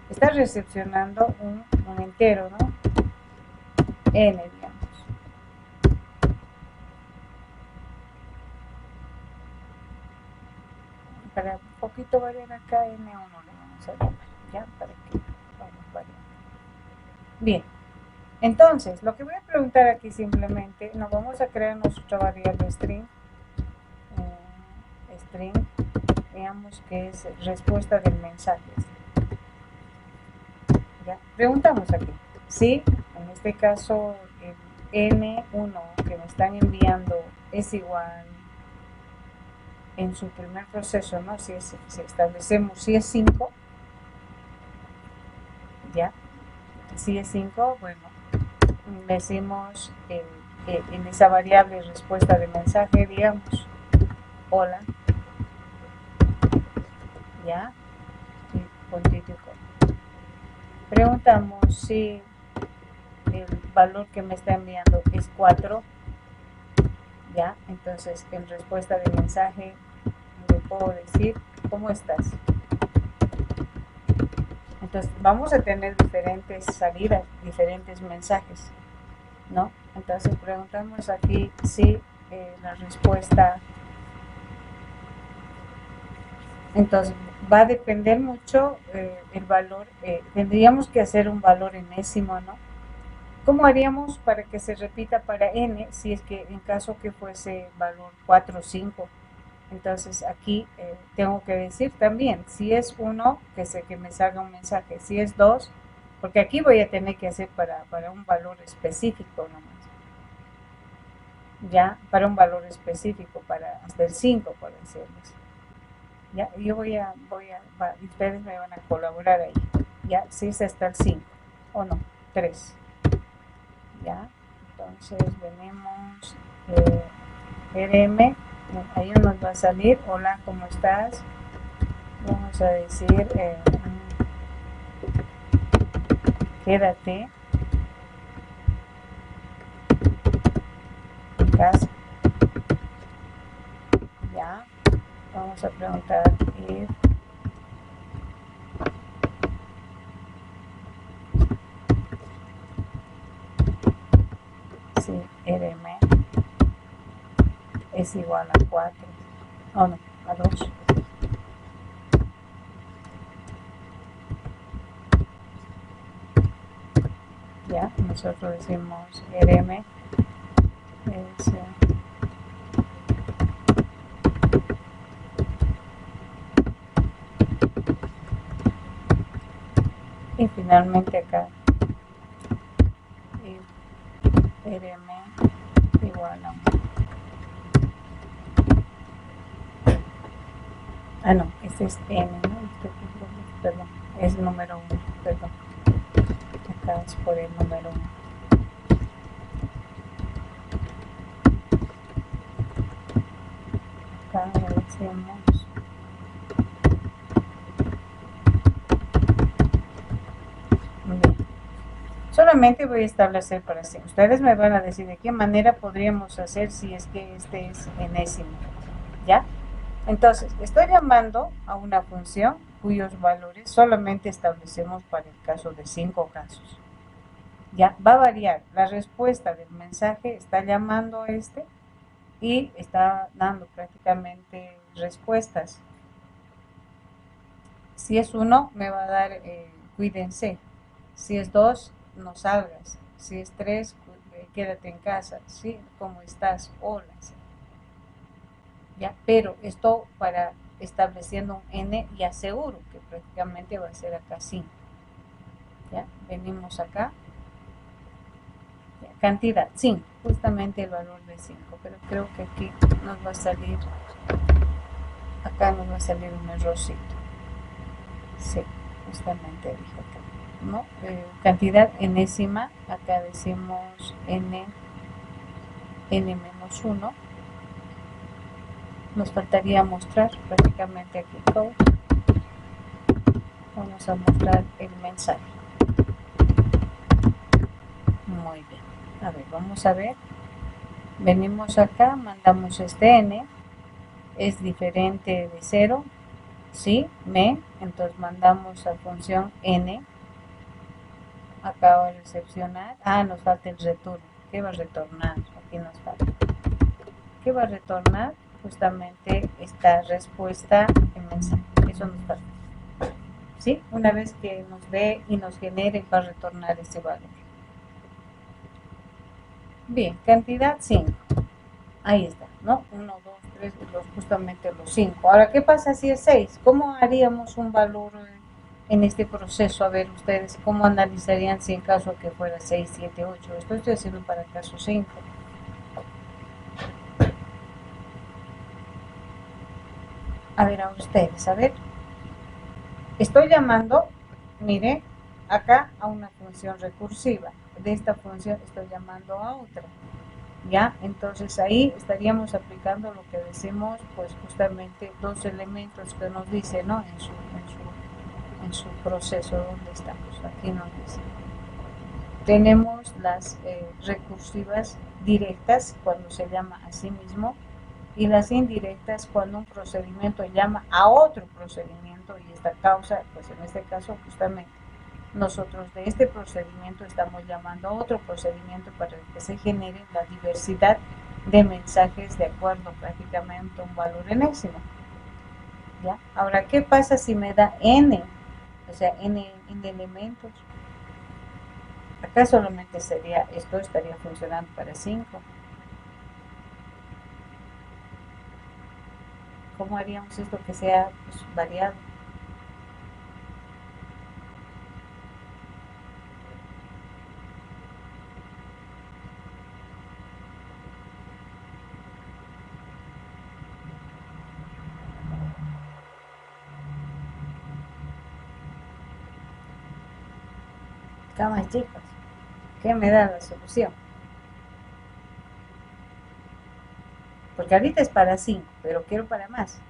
Está recepcionando un entero, ¿no? N, digamos. Para un poquito variar acá, N1 le vamos a llamar, ¿ya? Para que vamos variando. Bien. Entonces, lo que voy a preguntar aquí simplemente, nos vamos a crear nuestra variable string, string, veamos que es respuesta del mensaje. ¿Ya? Preguntamos aquí, si en este caso el N1 que me están enviando es igual en su primer proceso, ¿no? Si establecemos si es 5, ¿ya? Si es 5, bueno, decimos en esa variable respuesta de mensaje, digamos, hola, ¿ya? Y puntito y coma. Preguntamos si el valor que me está enviando es 4, ¿ya? Entonces, en respuesta de mensaje, le puedo decir, ¿cómo estás? Entonces, vamos a tener diferentes salidas, diferentes mensajes, ¿no? Entonces, preguntamos aquí si la respuesta... Entonces, va a depender mucho el valor. Tendríamos que hacer un valor enésimo, ¿no? ¿Cómo haríamos para que se repita para n si es que en caso que fuese valor 4 o 5? Entonces aquí tengo que decir también, si es 1, que me salga un mensaje, si es 2, porque aquí voy a tener que hacer para un valor específico nomás. Ya, para un valor específico, para hasta el 5, por decirles. Ya, yo ustedes me van a colaborar ahí. Ya, si es hasta el 5, o no, 3. Ya, entonces venimos RM, ahí nos va a salir, hola, ¿cómo estás? Vamos a decir, quédate en casa. Ya, vamos a preguntar if si RM es igual a 4, o no, a 2. Ya, nosotros decimos RM es y finalmente acá RM igual a 1. Ah, no, este es N, ¿no? Perdón, es número 1, perdón. Acá es por el número 1. Acá le decimos bien. Solamente voy a establecer para sí. Ustedes me van a decir de qué manera podríamos hacer si es que este es enésimo. ¿Ya? Entonces, estoy llamando a una función cuyos valores solamente establecemos para el caso de 5 casos. Ya, va a variar. La respuesta del mensaje está llamando a este y está dando prácticamente respuestas. Si es 1, me va a dar cuídense. Si es 2, no salgas. Si es 3, quédate en casa. ¿Sí? ¿Cómo estás? Hola. ¿Ya? Pero esto para estableciendo un n y aseguro que prácticamente va a ser acá 5. ¿Ya? Venimos acá. ¿Ya? Cantidad 5, justamente el valor de 5, pero creo que aquí nos va a salir, acá nos va a salir un errorcito. Sí, justamente dijo acá, ¿no? Cantidad enésima, acá decimos n menos 1. Nos faltaría mostrar prácticamente aquí todo. Vamos a mostrar el mensaje. Muy bien. A ver, vamos a ver. Venimos acá, mandamos este n. Es diferente de 0. ¿Sí? Entonces mandamos a función n. Acá va a recepcionar. Ah, nos falta el retorno. ¿Qué va a retornar? Aquí nos falta. ¿Qué va a retornar? Justamente esta respuesta en mensaje. Eso nos falta. ¿Sí? Una vez que nos dé y nos genere, va a retornar ese valor. Bien, cantidad 5. Ahí está, ¿no? 1, 2, 3, justamente los 5. Ahora, ¿qué pasa si es 6? ¿Cómo haríamos un valor en este proceso? A ver, ustedes, ¿cómo analizarían si en caso que fuera 6, 7, 8? Esto estoy haciendo para el caso 5. A ver, a ustedes, a ver. Estoy llamando, mire, acá a una función recursiva. De esta función estoy llamando a otra. ¿Ya? Entonces ahí estaríamos aplicando lo que decimos, pues justamente dos elementos que nos dice, ¿no? En su proceso, ¿dónde estamos? Aquí nos dice. Tenemos las recursivas directas cuando se llama a sí mismo y las indirectas cuando un procedimiento llama a otro procedimiento y esta causa, pues en este caso justamente nosotros de este procedimiento estamos llamando a otro procedimiento para que se genere la diversidad de mensajes de acuerdo prácticamente a un valor enésimo. ¿Ya? Ahora, ¿qué pasa si me da n? O sea, n elementos. Acá solamente sería, esto estaría funcionando para 5. ¿Cómo haríamos esto que sea pues, variado? Camas chicos, ¿qué me da la solución? Porque ahorita es para 5, pero quiero para más.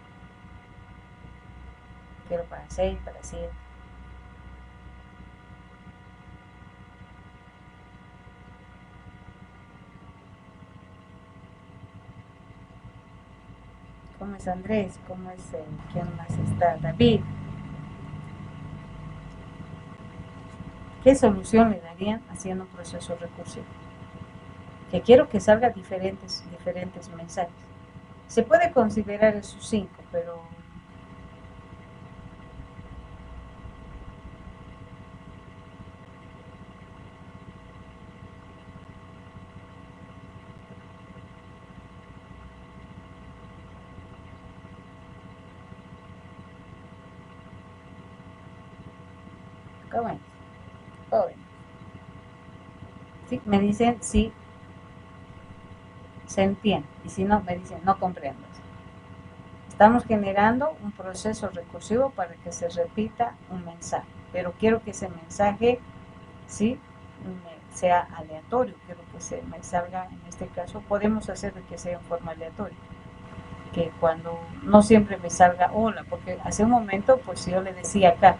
Quiero para 6, para 7. ¿Cómo es Andrés? ¿Cómo es quién más está? David. ¿Qué solución le darían haciendo un proceso recursivo? Que quiero que salga diferentes mensajes. Se puede considerar esos 5, pero ¿cómo es? Joven. ¿Sí? Me dicen sí, se entiende. Y si no, me dicen no comprendo. Estamos generando un proceso recursivo para que se repita un mensaje. Pero quiero que ese mensaje, ¿sí? Sea aleatorio. Quiero que se me salga, en este caso, podemos hacer que sea en forma aleatoria. Que cuando no siempre me salga hola, porque hace un momento, pues yo le decía acá,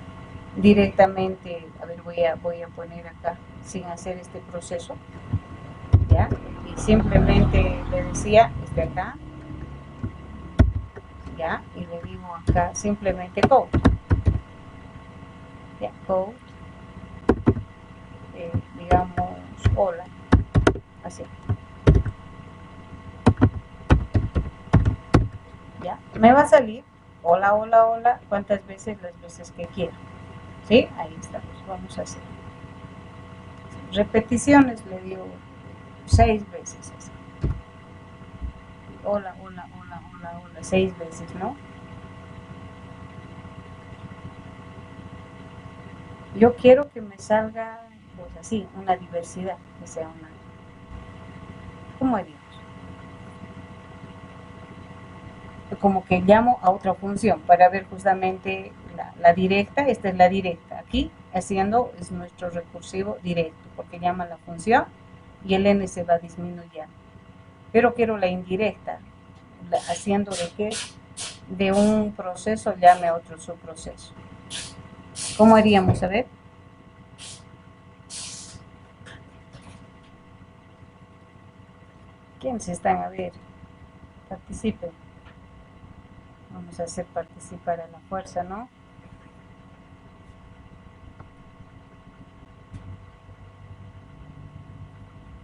directamente, a ver, voy a poner acá, sin hacer este proceso, ¿ya? Y simplemente le decía, acá, ¿ya? Y le digo acá, simplemente code, ¿ya? Code, digamos, hola, así, ¿ya? Me va a salir, hola, hola, hola, cuántas veces, las veces que quiera, ¿sí? Ahí estamos, vamos a hacer. Repeticiones, le digo, 6 veces así. Hola, hola, hola, hola, hola, 6 veces, ¿no? Yo quiero que me salga, pues así, una diversidad, que sea una, ¿cómo diríamos? Como que llamo a otra función para ver justamente la directa, esta es la directa, aquí haciendo es nuestro recursivo directo, porque llama la función y el n se va disminuyendo. Pero quiero la indirecta, haciendo de que de un proceso llame a otro subproceso. ¿Cómo haríamos? A ver. ¿Quiénes están? A ver, participen. Vamos a hacer participar a la fuerza, ¿no?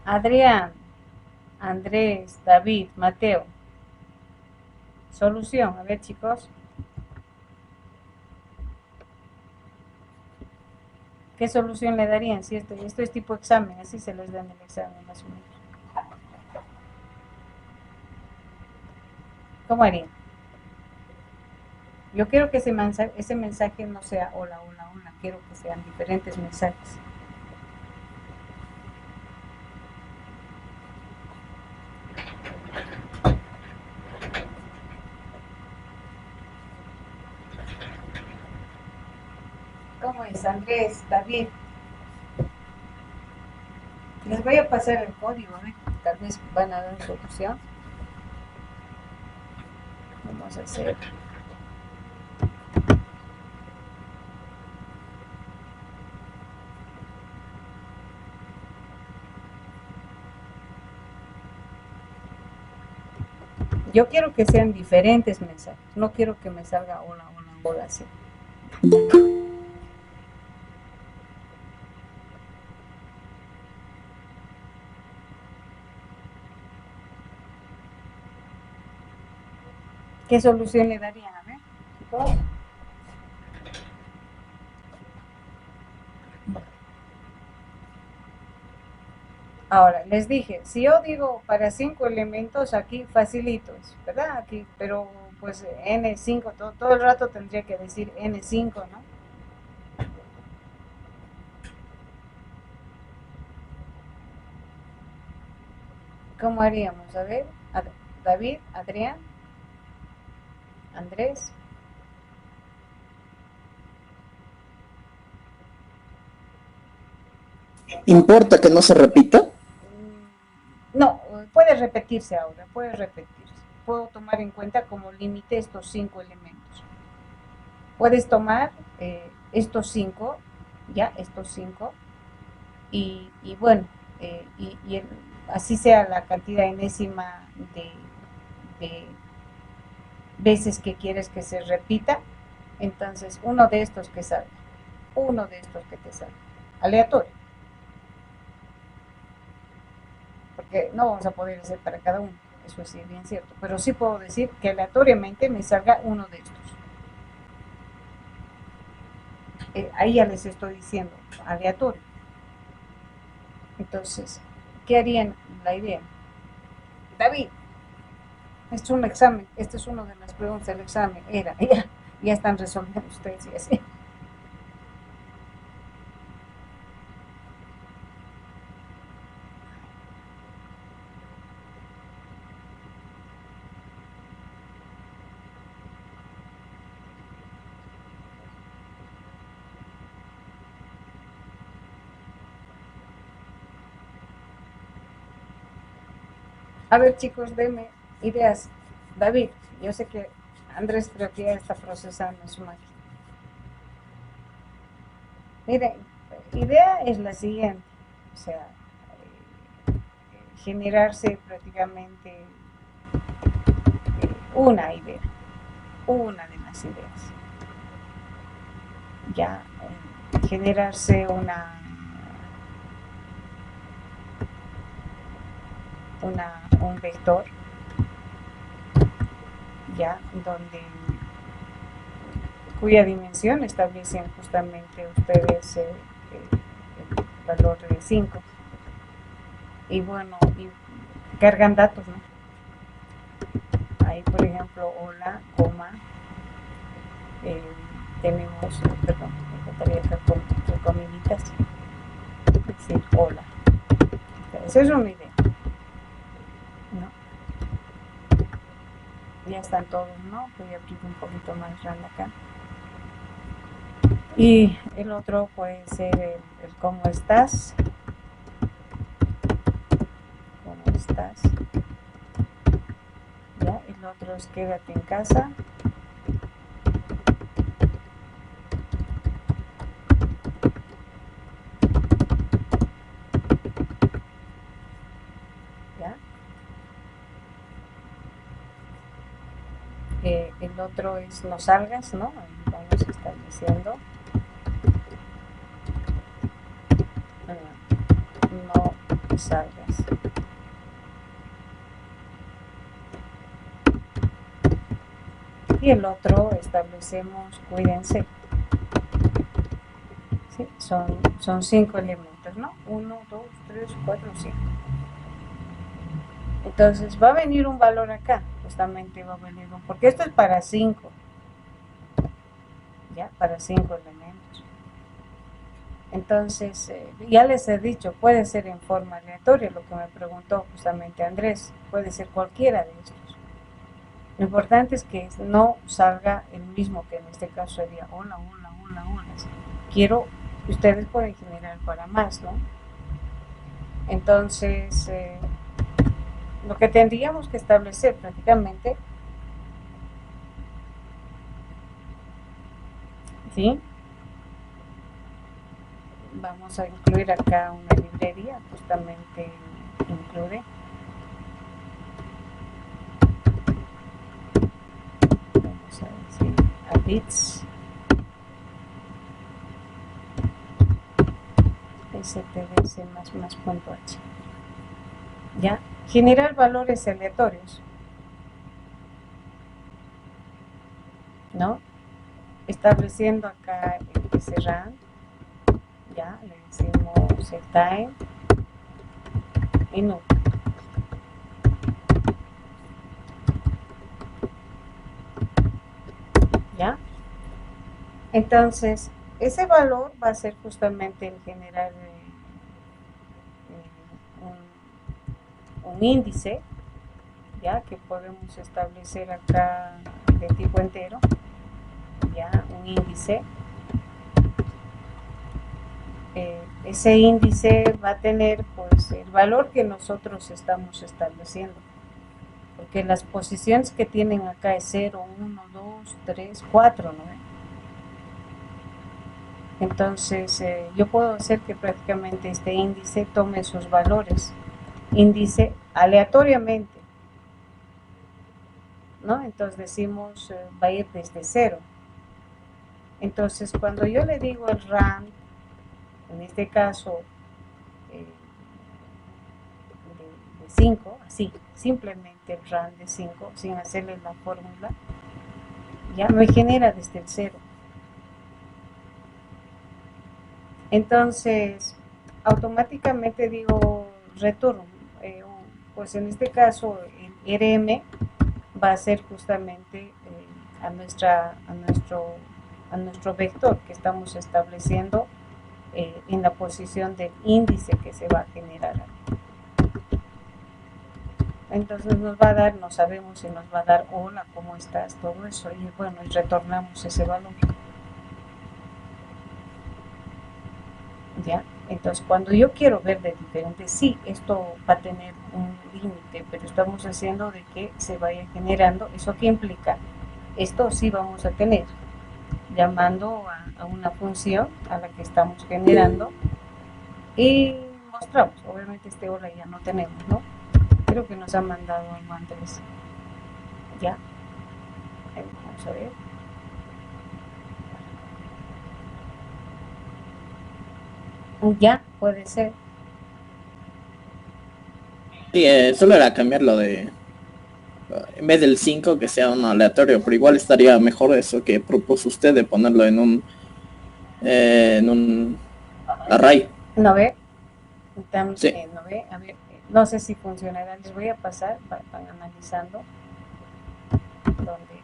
Adrián, Andrés, David, Mateo. Solución, a ver chicos. ¿Qué solución le darían? Si esto es tipo examen, así se les da en el examen más o menos. ¿Cómo harían? Yo quiero que ese mensaje no sea hola, hola, hola, quiero que sean diferentes mensajes. ¿Cómo es, Andrés, David? Les voy a pasar el código, ¿eh? Tal vez van a dar solución. Vamos a hacer. Yo quiero que sean diferentes mensajes. No quiero que me salga hola, hola, hola, así. ¿Qué solución le darían? A ver, chicos. Ahora, les dije, si yo digo para 5 elementos, aquí facilito, ¿verdad? Aquí, pero pues N5, todo el rato tendría que decir N5, ¿no? ¿Cómo haríamos? A ver, David, Adrián, Andrés. ¿Importa que no se repita? No, puede repetirse ahora, puede repetirse. Puedo tomar en cuenta como límite estos 5 elementos. Puedes tomar estos 5, ya, estos 5, y bueno, así sea la cantidad enésima de veces que quieres que se repita, entonces uno de estos que salga, uno de estos que te salga, aleatorio. Porque no vamos a poder hacer para cada uno, eso es bien cierto, pero sí puedo decir que aleatoriamente me salga uno de estos. Ahí ya les estoy diciendo, aleatorio. Entonces, ¿qué harían? La idea. David, este es un examen, este es una de las preguntas del examen, ya están resolviendo ustedes y así. A ver, chicos, denme ideas. David, yo sé que Andrés creo que ya está procesando su máquina. Miren, idea es la siguiente, o sea, generarse prácticamente una idea, una de las ideas. Ya, generarse un vector, ya, cuya dimensión establecen justamente ustedes el valor de 5. Y bueno, y cargan datos, ¿no? Ahí, por ejemplo, hola, coma, tenemos, perdón, me encantaría acá con comiditas, decir hola. Esa es una idea, ¿no? Ya están todos, ¿no? Voy a abrir un poquito más grande acá. Y el otro puede ser el cómo estás. ¿Cómo estás? Ya, el otro es quédate en casa. ¿Ya? El otro es no salgas, ¿no? Ahí vamos estableciendo. No salgas. Y el otro establecemos cuídense. ¿Sí? Son 5 elementos, ¿no? 1, 2, 3, 4, 5. Entonces va a venir un valor acá, o justamente va a venir, porque esto es para 5, ya, para 5 elementos. Entonces, ya les he dicho, puede ser en forma aleatoria, lo que me preguntó justamente Andrés, puede ser cualquiera de estos. Lo importante es que no salga el mismo, que en este caso sería hola, hola, hola, hola. Quiero, ustedes pueden generar para más, ¿no? Entonces, lo que tendríamos que establecer prácticamente, ¿sí? Vamos a incluir acá una librería, justamente incluye. Vamos a decir a bits stds más punto h. Ya, generar valores aleatorios, ¿no? Estableciendo acá el cerrar, ya le decimos setime y no. ¿Ya? Entonces, ese valor va a ser justamente el generar un índice, ya que podemos establecer acá de tipo entero, ya un índice. Ese índice va a tener pues el valor que nosotros estamos estableciendo, porque las posiciones que tienen acá es 0, 1, 2, 3, 4, ¿no? Entonces yo puedo hacer que prácticamente este índice tome sus valores, índice aleatoriamente, ¿no? Entonces decimos va a ir desde 0. Entonces cuando yo le digo el rand, en este caso de 5, así, simplemente el rand de 5, sin hacerle la fórmula, ya me genera desde el 0. Entonces, automáticamente digo return, pues en este caso el RM va a ser justamente a nuestro vector que estamos estableciendo en la posición del índice que se va a generar. Entonces nos va a dar, no sabemos si nos va a dar hola, ¿cómo estás? Todo eso, y bueno, y retornamos ese valor. ¿Ya? Entonces, cuando yo quiero ver de diferente, sí, esto va a tener un límite, pero estamos haciendo de que se vaya generando. ¿Eso qué implica? Esto sí vamos a tener, llamando a una función a la que estamos generando y mostramos. Obviamente este hola ya no tenemos, ¿no? Creo que nos ha mandado algo antes. ¿Ya? Vamos a ver. Ya, puede ser. Sí, solo era cambiarlo de, en vez del 5 que sea uno aleatorio, pero igual estaría mejor eso que propuso usted de ponerlo en un array. ¿No ve? Sí. ¿No ve? A ver, no sé si funcionará. Les voy a pasar para analizando donde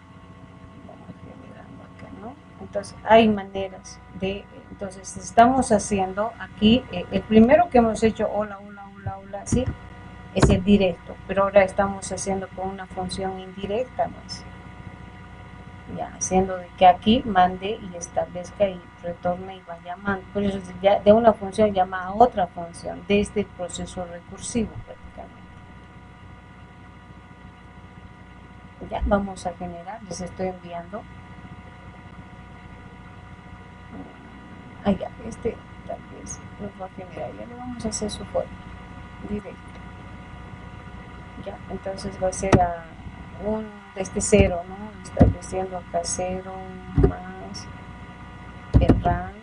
vamos generando acá, ¿no? Entonces, hay maneras de, entonces, estamos haciendo aquí, el primero que hemos hecho, hola, hola, hola, hola, sí, es el directo, pero ahora estamos haciendo con una función indirecta más. Ya, haciendo de que aquí mande y establezca y retorne y va llamando. Por eso ya de una función llama a otra función desde el proceso recursivo prácticamente. Ya vamos a generar, les estoy enviando. Ya, tal vez nos va a generar, ya le vamos a hacer su forma directo. Ya, entonces va a ser a desde 0, ¿no? Estableciendo acá 0 más el RAM.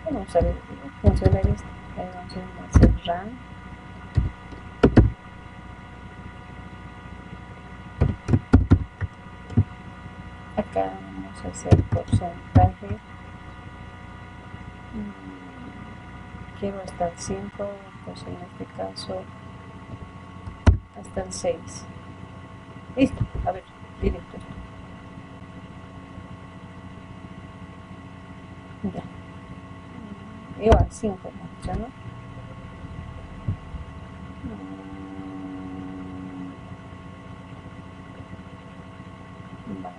Vamos a ver, funciona esto. Ahí vamos a hacer RAM. Acá vamos a hacer porcentaje. Quiero hasta el 5, pues en este caso hasta el 6. Listo, a ver, directo. Ya. Igual, 5, ¿no? Vamos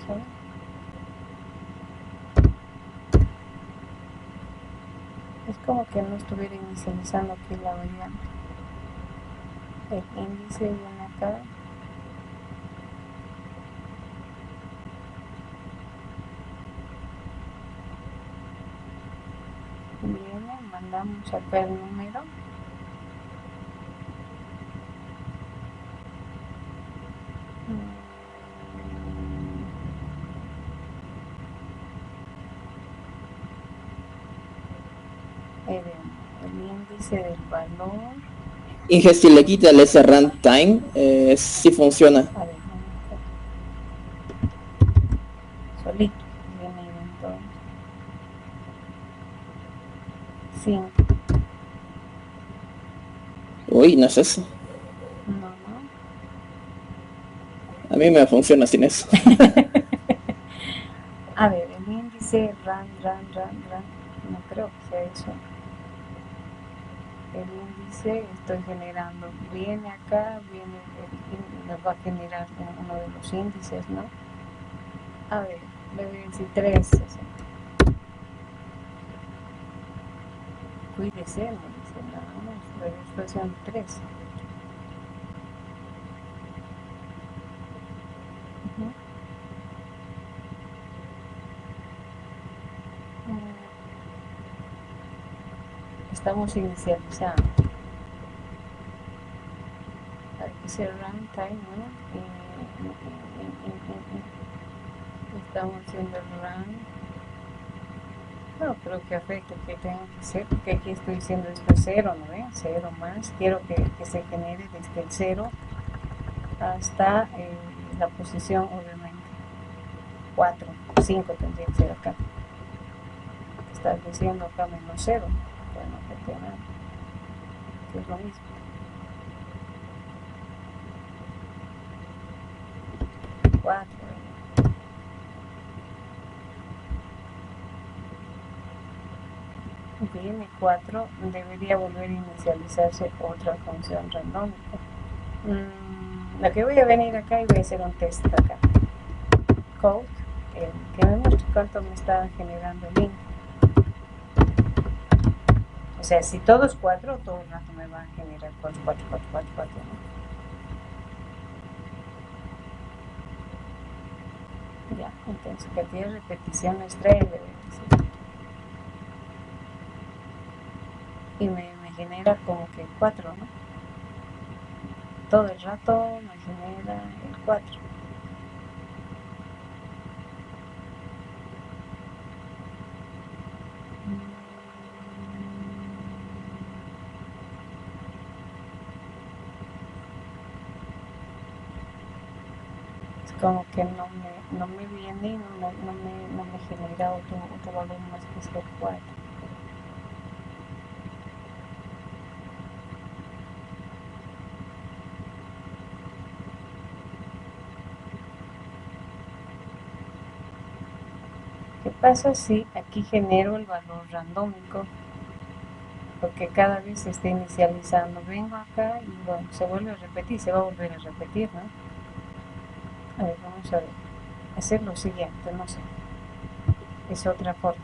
a ver. Es como que no estuviera inicializando aquí la variable. El índice viene acá. Viene, mandamos acá el número. El índice del valor. Inge, si le quita el ese runtime, sí funciona. A ver, solito viene entonces 5. Uy, no es eso. No. A mí me funciona sin eso. A ver, el índice run, no creo que sea eso. El índice estoy generando, viene acá, me va a generar uno de los índices, ¿no? A ver, le voy a decir 3. Cuídese, me dice nada más, la expresión 3. Estamos inicializando. Hay que ser runtime, ¿no? Estamos haciendo el run. No creo que afecte que tenga que ser, porque aquí estoy diciendo esto es 0, ¿no ven? 0 más. Quiero que se genere desde el 0 hasta la posición, obviamente. 4, 5 tendría que ser acá. Estás diciendo acá menos 0. Bueno, que nada. Que es lo mismo. Viene 4, debería volver a inicializarse otra función randómica. La que voy a venir acá y voy a hacer un test acá. Code, que me muestre cuánto me está generando el int. O sea, si todo es 4, todo el rato me va a generar 4, ¿no? Ya, entonces cantidad de repeticiones 3, le voy a decir. Y me genera como que 4, ¿no? Todo el rato me genera el 4. Es como que no me viene, no me genera otro valor más que ser 4. ¿Qué pasa si aquí genero el valor randómico? Porque cada vez se está inicializando. Vengo acá y bueno, se vuelve a repetir, se va a volver a repetir, ¿no? A ver, vamos a ver. Hacer lo siguiente, no sé. Es otra forma.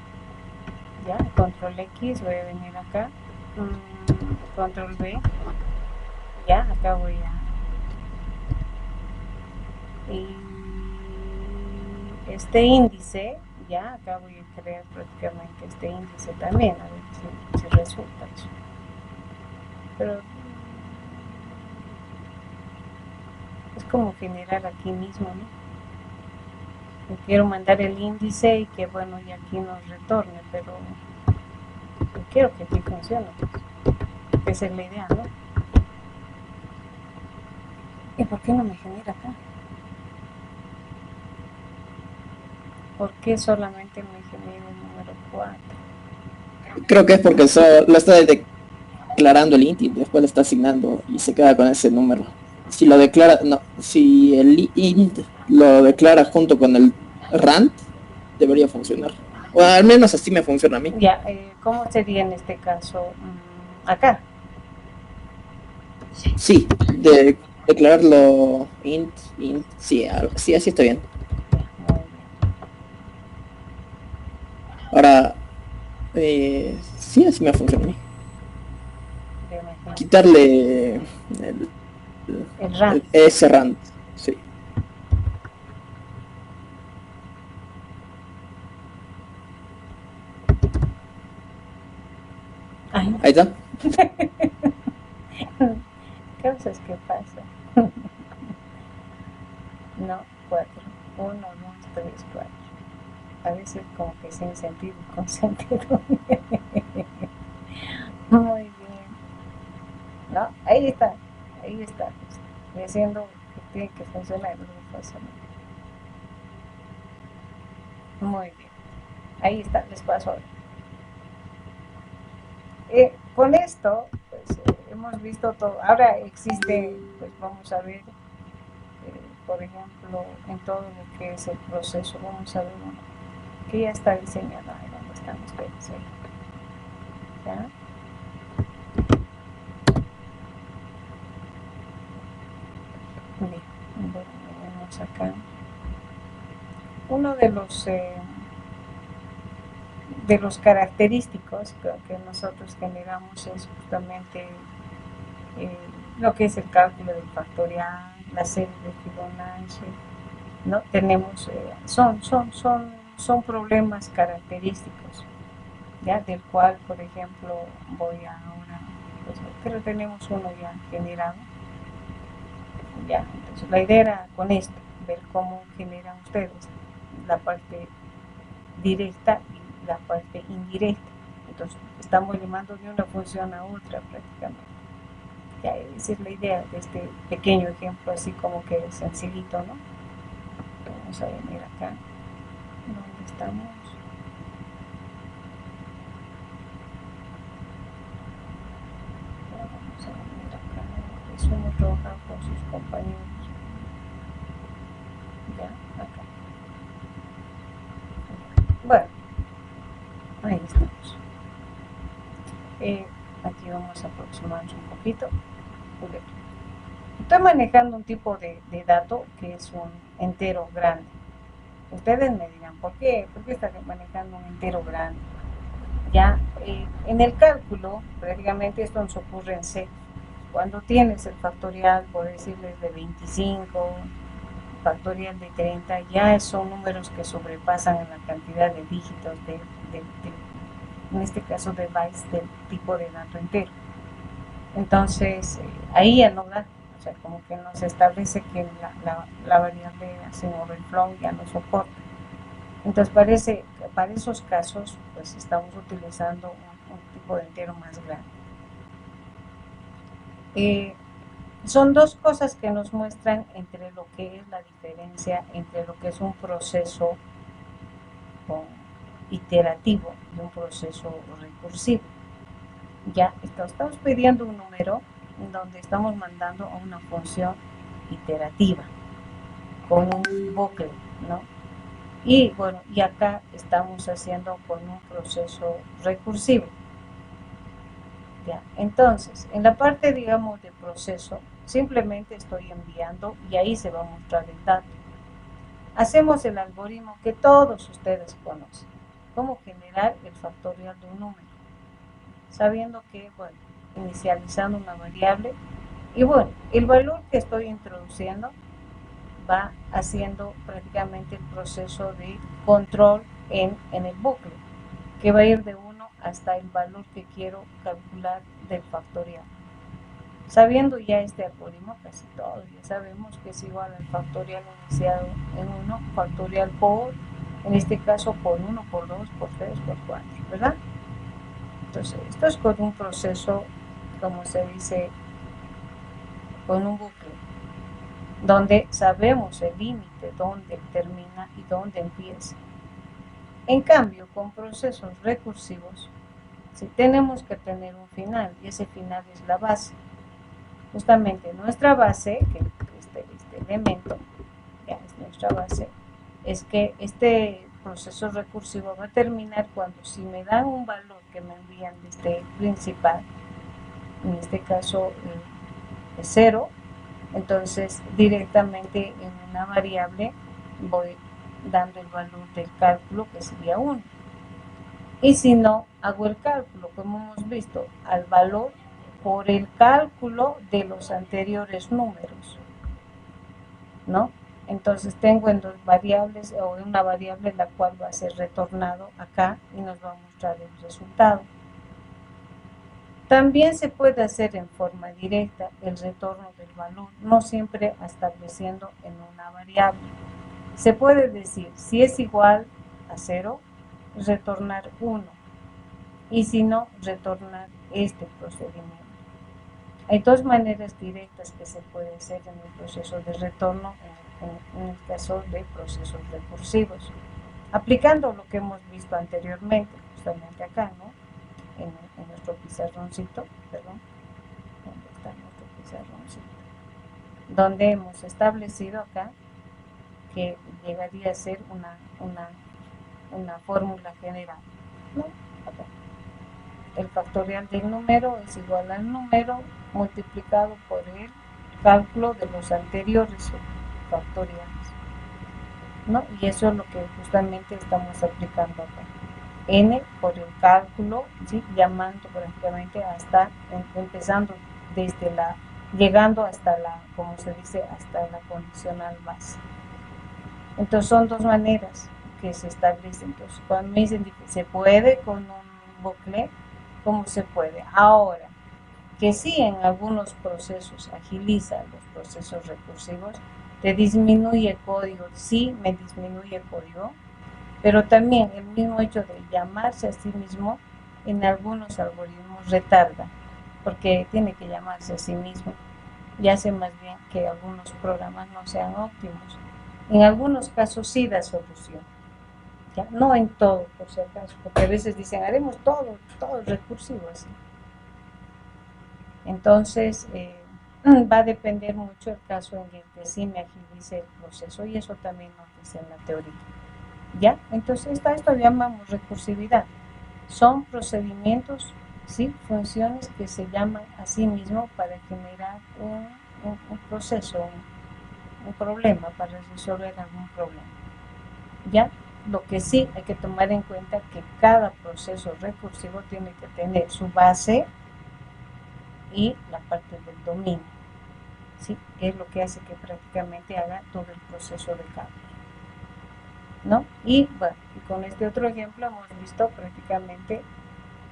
Ya, control X, voy a venir acá. Control V. Ya, acá voy a... Y este índice, ya, acá voy a crear prácticamente este índice también, a ver si resulta eso. Pero es como generar aquí mismo, ¿no? Yo quiero mandar el índice y que bueno, y aquí nos retorne, pero yo quiero que aquí funcione, pues. Esa es la idea, ¿no? ¿Y por qué no me genera acá? ¿Por qué solamente me genera el número 4? Creo que es porque lo está declarando el int y después lo está asignando y se queda con ese número. Si lo declara, no, si el int lo declara junto con el rand, debería funcionar. O al menos así me funciona a mí. Ya, ¿cómo sería en este caso? Acá. Sí, declararlo int, sí, sí, así está bien. Muy bien. Ahora, sí, así me funciona a mí. Déjame ver. Quitarle El rand. ese rand, sí. Ay, Ahí está. cosas que pasan. No, 4. 1, 2, 3, 4. A veces como que sin sentido y con sentido. Muy bien. No, ahí está. Ahí está. Diciendo que tiene que funcionar. No funciona. Muy bien. Ahí está. Les paso ahora. Con esto, pues hemos visto todo. Ahora existe, pues vamos a ver, por ejemplo, en todo lo que es el proceso, vamos a ver uno que ya está diseñado. Ahí donde están ustedes. Ahí. ¿Ya? Bien, bueno, vamos acá. Uno de los característicos que nosotros generamos es justamente lo que es el cálculo del factorial, la serie de Fibonacci, ¿no? Tenemos, son problemas característicos, ¿ya? Del cual, por ejemplo, voy ahora, pues, pero tenemos uno ya generado, ¿ya? Entonces, la idea era con esto, ver cómo generan ustedes la parte directa y la parte indirecta. Entonces, estamos llamando de una función a otra prácticamente. Ya, esa es la idea de este pequeño ejemplo, así como que sencillito, ¿no? Vamos a venir acá, ¿dónde estamos? Vamos a venir acá, resumo trabajar con sus compañeros. Ya, acá. Bueno, ahí estamos. Aquí vamos a aproximarnos un poquito. Estoy manejando un tipo de dato que es un entero grande. Ustedes me dirán, ¿por qué estás manejando un entero grande? Ya, en el cálculo, prácticamente esto nos ocurre en C. Cuando tienes el factorial, por decirles de 25, factorial de 30, ya son números que sobrepasan en la cantidad de dígitos en este caso de bytes del tipo de dato entero. Entonces, ahí ya no da, o sea, como que nos establece que la variable hace un overflow, ya no soporta. Entonces, para esos casos, pues estamos utilizando un tipo de entero más grande. Son dos cosas que nos muestran entre lo que es la diferencia entre lo que es un proceso iterativo y un proceso recursivo. Ya estamos pidiendo un número donde estamos mandando a una función iterativa con un bucle, ¿no? Y bueno, y acá estamos haciendo con un proceso recursivo. Ya, entonces, en la parte, digamos, de proceso, simplemente estoy enviando y ahí se va a mostrar el dato. Hacemos el algoritmo que todos ustedes conocen, cómo generar el factorial de un número, sabiendo que, bueno, inicializando una variable, y bueno, el valor que estoy introduciendo va haciendo prácticamente el proceso de control en el bucle, que va a ir de 1 hasta el valor que quiero calcular del factorial. Sabiendo ya este algoritmo, casi todos ya sabemos que es igual al factorial iniciado en 1, factorial por, en este caso por 1, por 2, por 3, por 4, ¿verdad? Entonces, esto es con un proceso, como se dice, con un bucle, donde sabemos el límite, dónde termina y dónde empieza. En cambio, con procesos recursivos, sí, tenemos que tener un final, y ese final es la base. Justamente nuestra base, que este elemento, ya es nuestra base, es que este proceso recursivo va a terminar cuando si me dan un valor que me envían desde principal, en este caso es 0, entonces directamente en una variable voy dando el valor del cálculo que sería 1. Y si no, hago el cálculo, como hemos visto, al valor por el cálculo de los anteriores números, ¿no? Entonces tengo en dos variables o en una variable la cual va a ser retornado acá y nos va a mostrar el resultado. También se puede hacer en forma directa el retorno del valor, no siempre estableciendo en una variable. Se puede decir, si es igual a 0, retornar 1, y si no, retornar este procedimiento. Hay dos maneras directas que se puede hacer en el proceso de retorno en el caso de procesos recursivos, aplicando lo que hemos visto anteriormente, justamente acá, ¿no? En nuestro pizarroncito, perdón, ¿dónde está nuestro pizarroncito? Donde hemos establecido acá que llegaría a ser una fórmula general, ¿no? Acá. El factorial del número es igual al número multiplicado por el cálculo de los anteriores factoriales, ¿no? Y eso es lo que justamente estamos aplicando acá. N por el cálculo, ¿sí? Llamando prácticamente hasta, empezando desde la, llegando hasta la, como se dice, hasta la condicional base. Entonces son dos maneras que se establecen. Entonces cuando me dicen que se puede con un bucle, ¿cómo se puede? Ahora, que sí en algunos procesos agiliza los procesos recursivos, te disminuye código, sí me disminuye código, pero también el mismo hecho de llamarse a sí mismo en algunos algoritmos retarda, porque tiene que llamarse a sí mismo y hace más bien que algunos programas no sean óptimos. En algunos casos sí da solución, ¿ya? No en todo, por si acaso, porque a veces dicen, haremos todo recursivo así. Entonces, va a depender mucho el caso en el que sí me agilice el proceso, y eso también nos dice en la teoría. ¿Ya? Entonces, esto llamamos recursividad. Son procedimientos, ¿sí? Funciones que se llaman a sí mismo para generar un proceso, un problema, para resolver algún problema. ¿Ya? Lo que sí hay que tomar en cuenta que cada proceso recursivo tiene que tener su base y la parte del dominio, ¿sí? Que es lo que hace que prácticamente haga todo el proceso de cambio, ¿no? Y bueno, y con este otro ejemplo hemos visto prácticamente,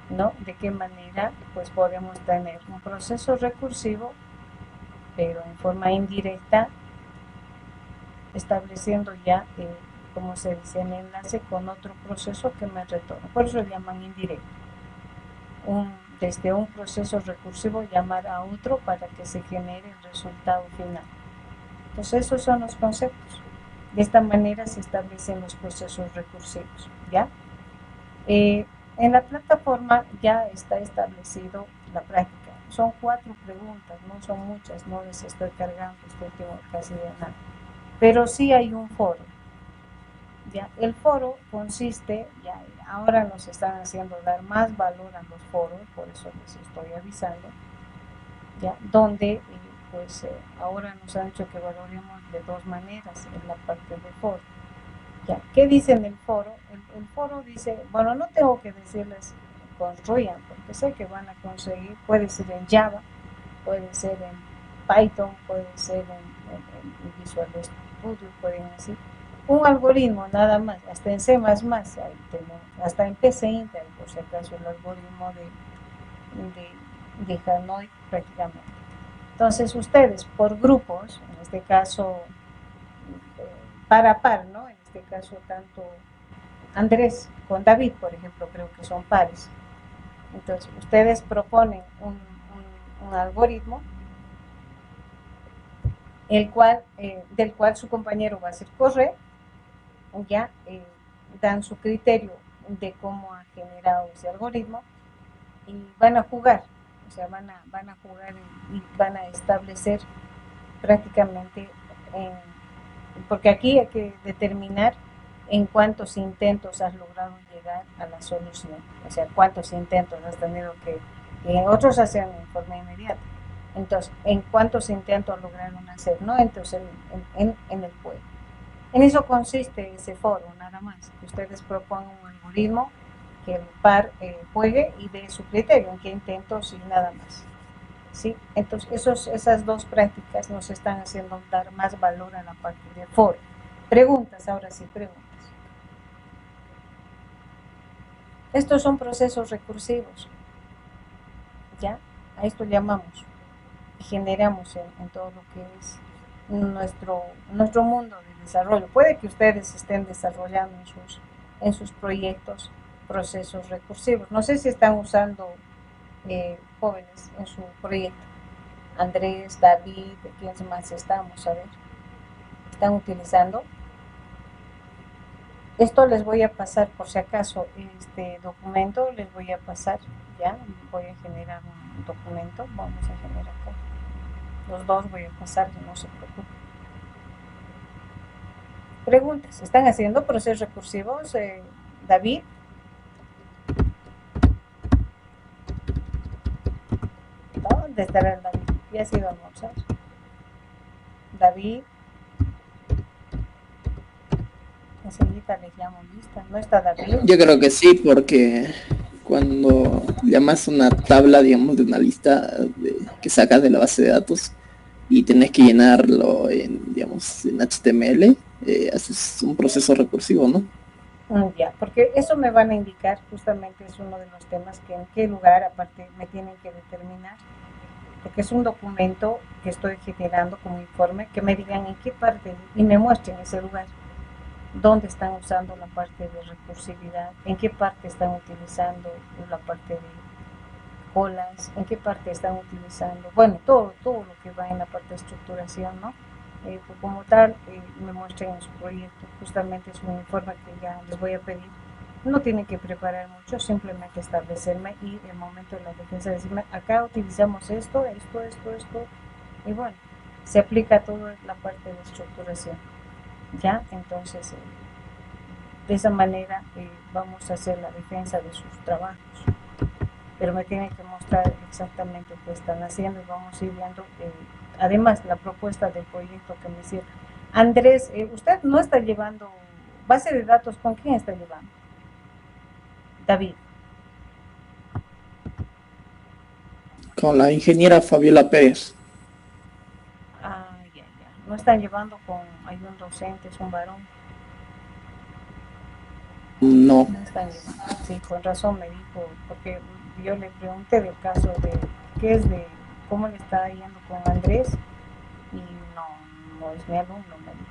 ¿no? De qué manera pues podemos tener un proceso recursivo, pero en forma indirecta, estableciendo ya, como se dice, el enlace con otro proceso que me retorna. Por eso lo llaman indirecto. Desde un proceso recursivo llamar a otro para que se genere el resultado final. Entonces esos son los conceptos. De esta manera se establecen los procesos recursivos, ¿ya? En la plataforma ya está establecido la práctica. Son 4 preguntas, no son muchas, no les estoy cargando este último casi de nada. Pero sí hay un foro. ¿Ya? El foro consiste, ya ahora nos están haciendo dar más valor a los foros, por eso les estoy avisando, ¿ya? Donde pues ahora nos han dicho que valoremos de 2 maneras en la parte de foro. ¿Ya? ¿Qué dice en el foro? El foro dice, bueno, no tengo que decirles construyan, porque sé que van a conseguir, puede ser en Java, puede ser en Python, puede ser en Visual Studio, pueden decir un algoritmo nada más, hasta en C++, ahí tenemos, hasta en PC Intel, por si acaso, el algoritmo de Hanoi prácticamente. Entonces ustedes por grupos, en este caso par a par, ¿no? En este caso tanto Andrés con David, por ejemplo, creo que son pares. Entonces ustedes proponen un algoritmo del cual su compañero va a hacer correr, ya dan su criterio de cómo ha generado ese algoritmo y van a jugar, o sea, van a jugar y van a establecer prácticamente, porque aquí hay que determinar en cuántos intentos has logrado llegar a la solución, o sea, cuántos intentos has tenido que otros hacen en forma inmediata. Entonces, ¿en cuántos intentos lograron hacer? ¿No? Entonces, en el juego. En eso consiste ese foro, nada más. Que ustedes propongan un algoritmo que el par juegue y dé su criterio, en qué intentos y nada más. ¿Sí? Entonces, esas dos prácticas nos están haciendo dar más valor a la parte de foro. Preguntas, ahora sí, preguntas. Estos son procesos recursivos. ¿Ya? A esto llamamos y generamos en todo lo que es nuestro mundo de desarrollo. Puede que ustedes estén desarrollando en sus proyectos procesos recursivos. No sé si están usando jóvenes en su proyecto. Andrés, David, ¿quién más estamos? A ver, ¿están utilizando? Esto les voy a pasar por si acaso, este documento les voy a pasar, ya, voy a generar un documento, vamos a generar acá. Los dos voy a pasar, no se preocupen. Preguntas, ¿están haciendo procesos recursivos, David? ¿Dónde estará el David? Ya ha ido a almorzar. David. Enseguida les llamo, lista. ¿No está David? Yo creo que sí, porque cuando llamas una tabla, digamos, de una lista que sacas de la base de datos y tenés que llenarlo en, digamos, en HTML, haces un proceso recursivo, ¿no? Ya, porque eso me van a indicar, justamente es uno de los temas que en qué lugar aparte me tienen que determinar, porque es un documento que estoy generando como informe, que me digan en qué parte y me muestren ese lugar, dónde están usando la parte de recursividad, en qué parte están utilizando la parte de colas, en qué parte están utilizando, bueno, todo lo que va en la parte de estructuración, ¿no? Como tal, me muestren en su proyecto, justamente es un informe que ya les voy a pedir. No tienen que preparar mucho, simplemente establecerme y el momento de la defensa decirme, acá utilizamos esto, y bueno, se aplica toda la parte de estructuración, ¿ya? Entonces, de esa manera vamos a hacer la defensa de sus trabajos, pero me tienen que mostrar exactamente qué están haciendo y vamos a ir viendo, además, la propuesta del proyecto que me hicieron. Andrés, usted no está llevando base de datos, ¿con quién está llevando? David. Con la ingeniera Fabiola Pérez. Ah, ya. No están llevando con, hay un docente, es un varón. No. No están llevando. Sí, con razón me dijo, porque yo le pregunté del caso de, ¿qué es de, cómo le está yendo con Andrés? Y no es mi alumno, me dijo.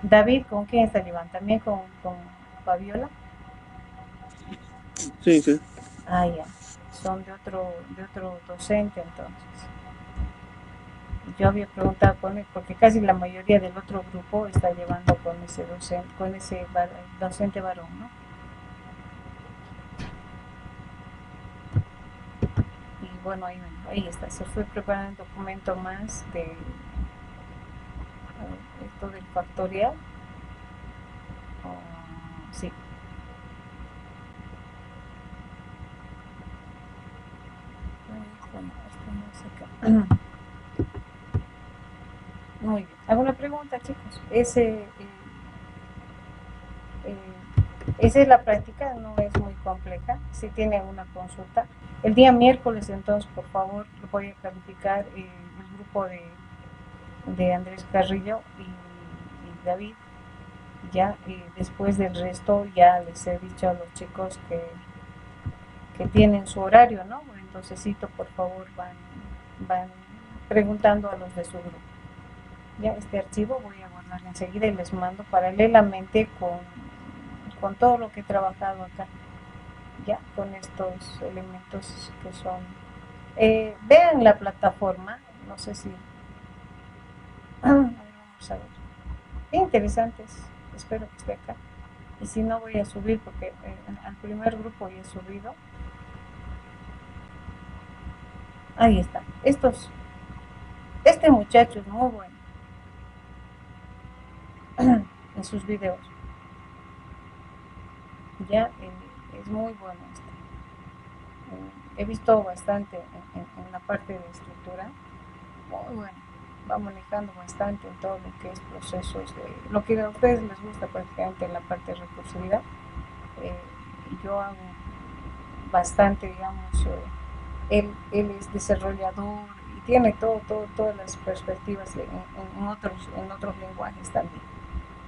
David, ¿con quién está llevando? ¿También con Fabiola? Sí, sí. Ah, ya. Son de otro docente entonces. Yo había preguntado con él, porque casi la mayoría del otro grupo está llevando con ese docente varón, ¿no? Y bueno, ahí está. Se fue preparando un documento más de esto del factorial. Sí. Muy bien. ¿Alguna pregunta, chicos? Esa es la práctica, no es muy compleja. Si tienen una consulta, el día miércoles, entonces, por favor, voy a calificar el grupo de Andrés Carrillo y David. Ya, después del resto, ya les he dicho a los chicos que tienen su horario, ¿no? Entonces, por favor, van preguntando a los de su grupo. Ya este archivo voy a guardarlo enseguida y les mando paralelamente con todo lo que he trabajado acá, ya con estos elementos que son. Vean la plataforma, no sé si. A ver, vamos a ver. Bien interesantes, espero que esté acá. Y si no, voy a subir porque al primer grupo ya he subido. Ahí está. Este muchacho es muy bueno en sus videos. Ya es muy bueno este. He visto bastante en la parte de estructura. Muy bueno. Va manejando bastante en todo lo que es procesos de lo que a ustedes les gusta prácticamente en la parte de recursividad. Yo hago bastante, digamos, él es desarrollador y tiene todas las perspectivas en otros lenguajes también.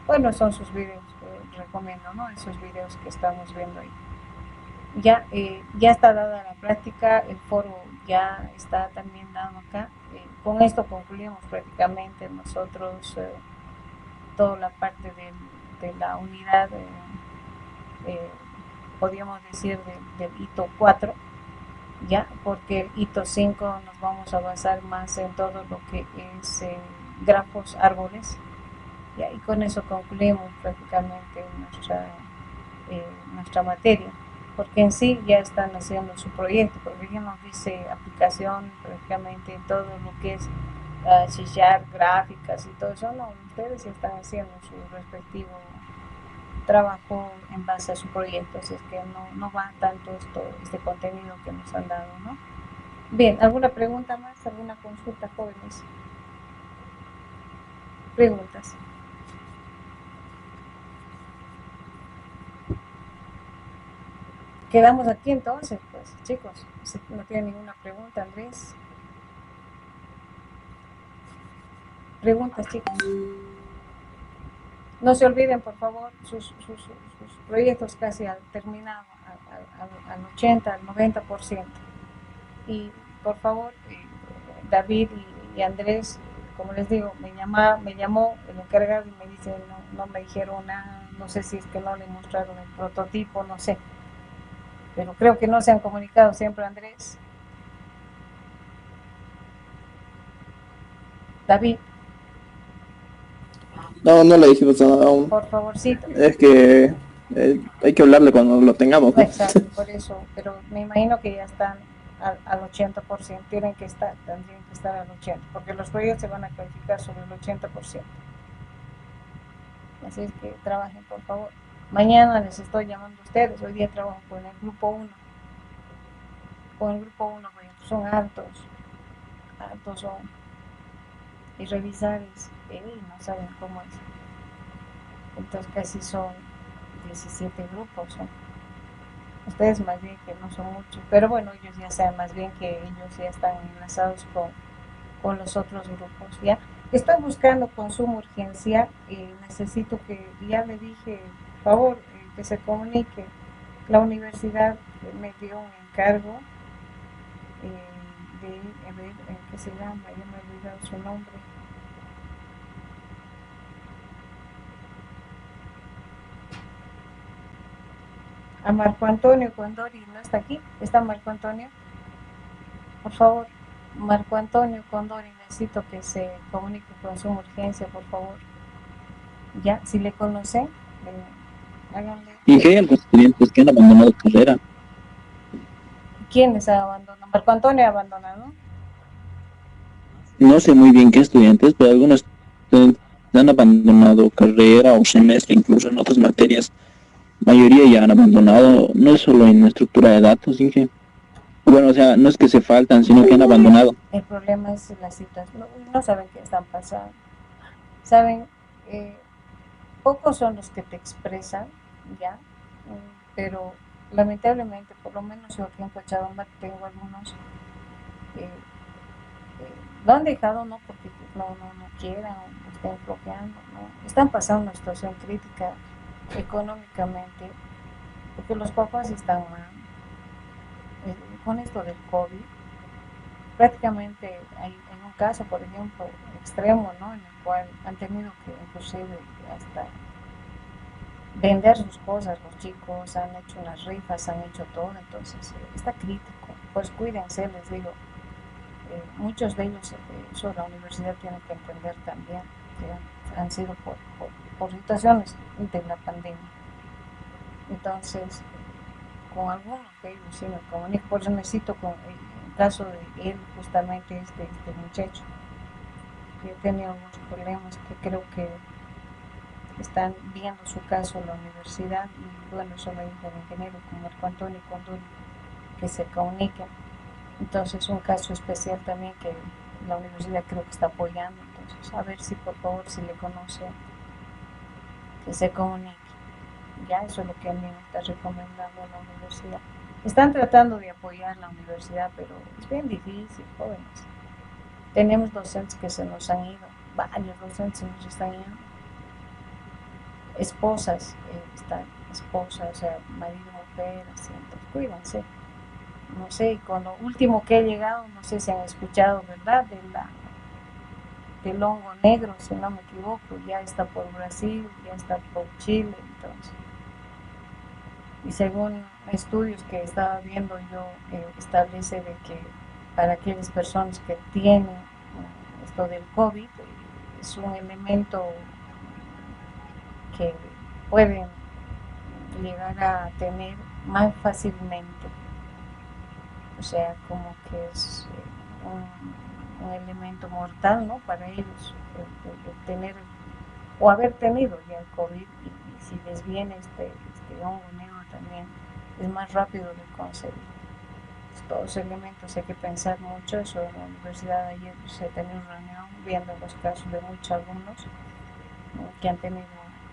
Bueno, son sus videos, recomiendo, ¿no? Esos videos que estamos viendo ahí. Ya está dada la práctica, el foro ya está también dado acá. Con esto concluimos prácticamente nosotros toda la parte de la unidad, podríamos decir, del hito 4, ya, porque el hito 5 nos vamos a basar más en todo lo que es grafos, árboles, ya, y con eso concluimos prácticamente nuestra materia, porque en sí ya están haciendo su proyecto, porque ya nos dice aplicación prácticamente en todo lo que es chillar, gráficas y todo eso. No, ustedes ya están haciendo su respectivo trabajo en base a su proyecto, así es que no va tanto este contenido que nos han dado, ¿no? Bien, ¿alguna pregunta más? ¿Alguna consulta, jóvenes? Preguntas. Quedamos aquí entonces, pues, chicos. Si no tienen ninguna pregunta, Andrés. Preguntas, chicos. No se olviden, por favor, sus proyectos casi han terminado al 80, al 90%. Y por favor, David y Andrés, como les digo, me llamó el encargado y me dice, no me dijeron nada, no sé si es que no le mostraron el prototipo, no sé. Pero creo que no se han comunicado siempre, Andrés. David. No, no le dijimos nada aún. Por favorcito. Es que hay que hablarle cuando lo tengamos, ¿no? Exacto, por eso, pero me imagino que ya están al 80%, tendrían que estar al 80%, porque los proyectos se van a calificar sobre el 80%. Así es que trabajen, por favor. Mañana les estoy llamando a ustedes, hoy día trabajo con el grupo 1. Con el grupo 1, son altos son. Y revisar no saben cómo es. Entonces casi son 17 grupos, ¿no? Ustedes más bien que no son muchos, pero bueno, ellos ya saben más bien que ellos ya están enlazados con los otros grupos, ¿ya? Estoy buscando consumo urgencia, necesito que, ya le dije, por favor, que se comunique. La universidad me dio un encargo a ver, ¿qué se llama? Ya me he olvidado su nombre. A Marco Antonio Condori, ¿no está aquí? ¿Está Marco Antonio? Por favor, Marco Antonio Condori, necesito que se comunique con su urgencia, por favor. Ya, si le conocen, háganle. ¿Y qué hay algunos estudiantes que han abandonado carrera? ¿Quiénes abandonan? Marco Antonio ha abandonado. No sé muy bien qué estudiantes, pero algunos estudiantes han abandonado carrera o semestre, incluso en otras materias. La mayoría ya han abandonado, no es solo en estructura de datos, Inge. Bueno, o sea, no es que se faltan, sino que han abandonado. El problema es la situación, no saben qué están pasando. Saben, pocos son los que te expresan, ¿ya? Pero lamentablemente, por lo menos yo aquí en Cochabamba tengo algunos, lo han dejado no porque no quieran o estén bloqueando, no. Están pasando una situación crítica económicamente, porque los papás están mal. Con esto del COVID, prácticamente hay un caso, por ejemplo, extremo, ¿no? En el cual han tenido que inclusive hasta vender sus cosas, los chicos han hecho unas rifas, han hecho todo, entonces está crítico. Pues cuídense, les digo. Muchos de ellos, eso la universidad tiene que entender también, que han sido por situaciones de la pandemia. Entonces, con algunos de ellos sí me comunico, por eso necesito con el caso de él, justamente este muchacho, que tiene algunos problemas que creo que están viendo su caso en la universidad, y bueno, solo hay un ingeniero como Marco Antonio Condori que se comunica. Entonces, un caso especial también que la universidad creo que está apoyando. Entonces, a ver si por favor, si le conoce, que se comunique. Ya, eso es lo que a mí me está recomendando la universidad. Están tratando de apoyar la universidad, pero es bien difícil, jóvenes. Tenemos docentes que se nos han ido, varios docentes se nos están yendo. Esposas, están esposas, o sea, marido, mujer, así, entonces cuídense. No sé, y con lo último que he llegado, no sé si han escuchado, ¿verdad? Del hongo negro, si no me equivoco, ya está por Brasil, ya está por Chile, entonces. Y según estudios que estaba viendo yo, establece de que para aquellas personas que tienen esto del COVID, es un elemento que pueden llegar a tener más fácilmente. O sea, como que es un elemento mortal, ¿no? Para ellos, el tener o haber tenido ya el COVID, y si les viene este hongo negro también, es más rápido de conseguir. Todos los elementos hay que pensar mucho. Eso en la universidad ayer se tenía una reunión viendo los casos de muchos alumnos, ¿no?, que han tenido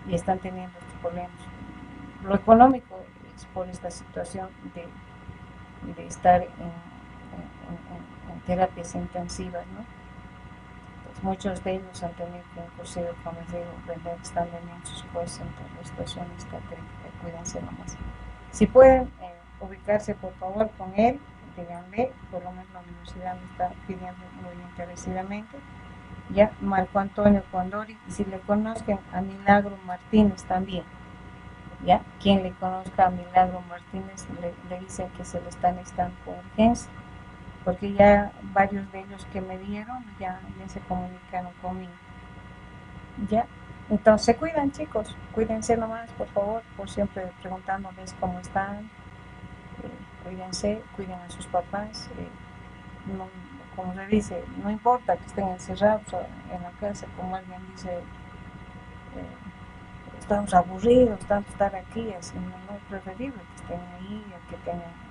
y están teniendo estos problemas. Lo económico es por esta situación de estar en terapias intensivas, ¿no? Pues muchos de ellos han tenido que, inclusive, como les digo, están vendiendo sus cosas. Entonces la situación está crítica, cuídense nomás. Si pueden ubicarse por favor con él, díganle, por lo menos la universidad me está pidiendo muy encarecidamente, ya, Marco Antonio Condori, y si le conozcan a Milagro Martínez también, ya, quien le conozca a Milagro Martínez le dicen que se le están necesitando por urgencia, porque ya varios de ellos que me dieron ya se comunicaron conmigo, ya. Entonces se cuidan, chicos, cuídense nomás, por favor, por siempre preguntándoles cómo están. Cuídense, cuiden a sus papás. No, como se dice, no importa que estén encerrados en la casa, como alguien dice, estamos aburridos, tanto estar aquí, así no es preferible que estén ahí, a que tengan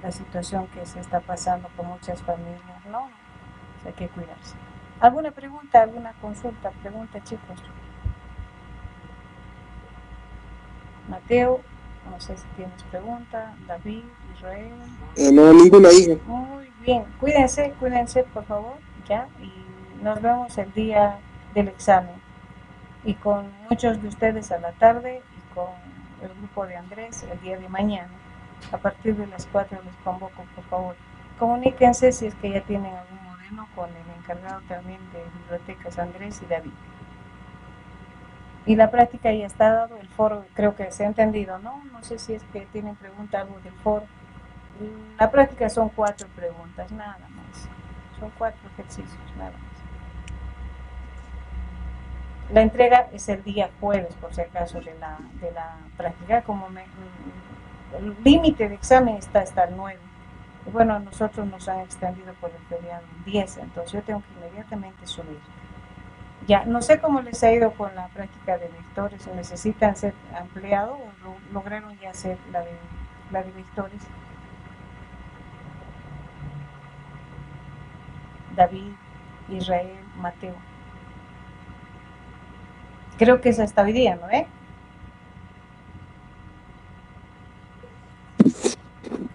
la situación que se está pasando con muchas familias, ¿no? O sea, hay que cuidarse. ¿Alguna pregunta, alguna consulta? Pregunta, chicos. Mateo, no sé si tienes pregunta. David, Israel. No, ninguna hija. Muy bien, cuídense por favor, ya, y nos vemos el día del examen. Y con muchos de ustedes a la tarde, y con el grupo de Andrés el día de mañana. A partir de las 4 les convoco, por favor. Comuníquense si es que ya tienen algún modelo con el encargado también de bibliotecas, Andrés y David. Y la práctica ya está dado, el foro creo que se ha entendido, ¿no? No sé si es que tienen pregunta algo del foro. La práctica son 4 preguntas, nada más. Son 4 ejercicios, nada más. La entrega es el día jueves, por si acaso, de la práctica. Como el límite de examen está hasta el 9. Y bueno, a nosotros nos han extendido por el feriado 10, entonces yo tengo que inmediatamente subir. Ya, no sé cómo les ha ido con la práctica de lectores, o necesitan ser ampliado, o lograron ya hacer la de lectores. David, Israel, Mateo. Creo que es hasta hoy día, ¿no?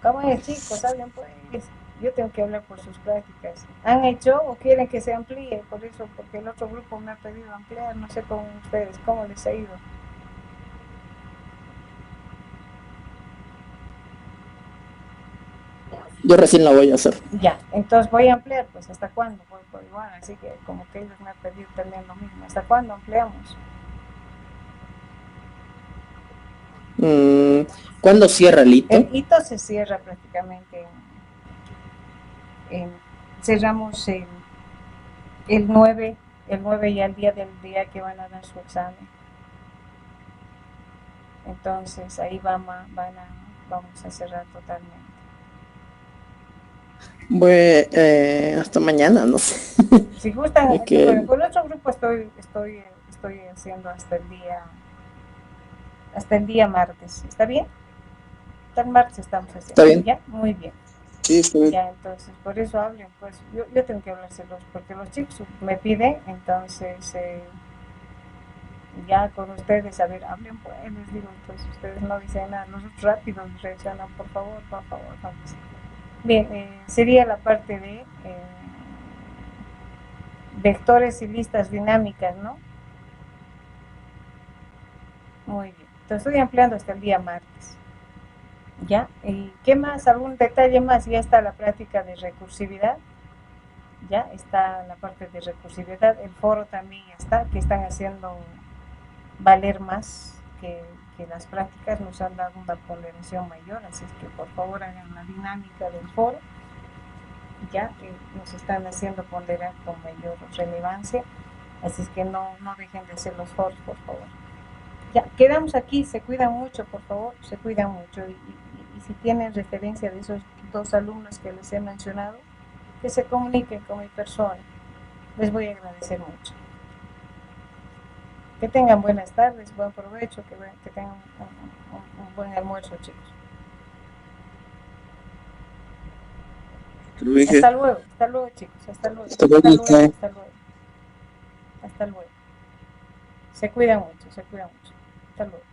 ¿Cómo es, chicos? Hablen pues. Yo tengo que hablar por sus prácticas. ¿Han hecho o quieren que se amplíe? Por eso, porque el otro grupo me ha pedido ampliar. No sé con ustedes cómo les ha ido. Yo recién la voy a hacer. Ya, entonces voy a ampliar, pues ¿hasta cuándo? Pues igual, así que como que ellos me han pedido también lo mismo. ¿Hasta cuándo ampliamos? ¿Cuándo cierra el hito? El hito se cierra prácticamente cerramos el 9 ya el día del día que van a dar su examen. Entonces ahí vamos a cerrar totalmente. Bueno, hasta mañana, no sé. Si gustan, Es que bueno, con otro grupo estoy haciendo hasta el día martes. ¿Está bien? Hasta el martes estamos está haciendo. bien. ¿Ya? Muy bien. Sí, está bien. Ya, entonces, por eso hablen, pues yo tengo que hablárselos, porque los chicos me piden, entonces ya con ustedes, a ver, hablen pues, les digo, entonces ustedes no dicen nada, nosotros rápido reaccionan, por favor, vamos. Bien, sería la parte de vectores y listas dinámicas, ¿no? Muy bien, entonces estoy ampliando hasta el día martes. ¿Ya? ¿Y qué más? ¿Algún detalle más? Ya está la práctica de recursividad. Ya está la parte de recursividad. El foro también está, que están haciendo valer más que las prácticas. Nos han dado una ponderación mayor, así es que por favor hagan la dinámica del foro. Ya nos están haciendo ponderar con mayor relevancia. Así es que no dejen de hacer los foros, por favor. Ya, quedamos aquí, se cuidan mucho, por favor, se cuidan mucho. Y si tienen referencia de esos 2 alumnos que les he mencionado, que se comuniquen con mi persona. Les voy a agradecer mucho. Que tengan buenas tardes, buen provecho, que tengan un buen almuerzo, chicos. Te lo dije. Hasta luego, chicos, hasta luego. Hasta luego. Hasta luego. Se cuidan mucho, Hasta luego.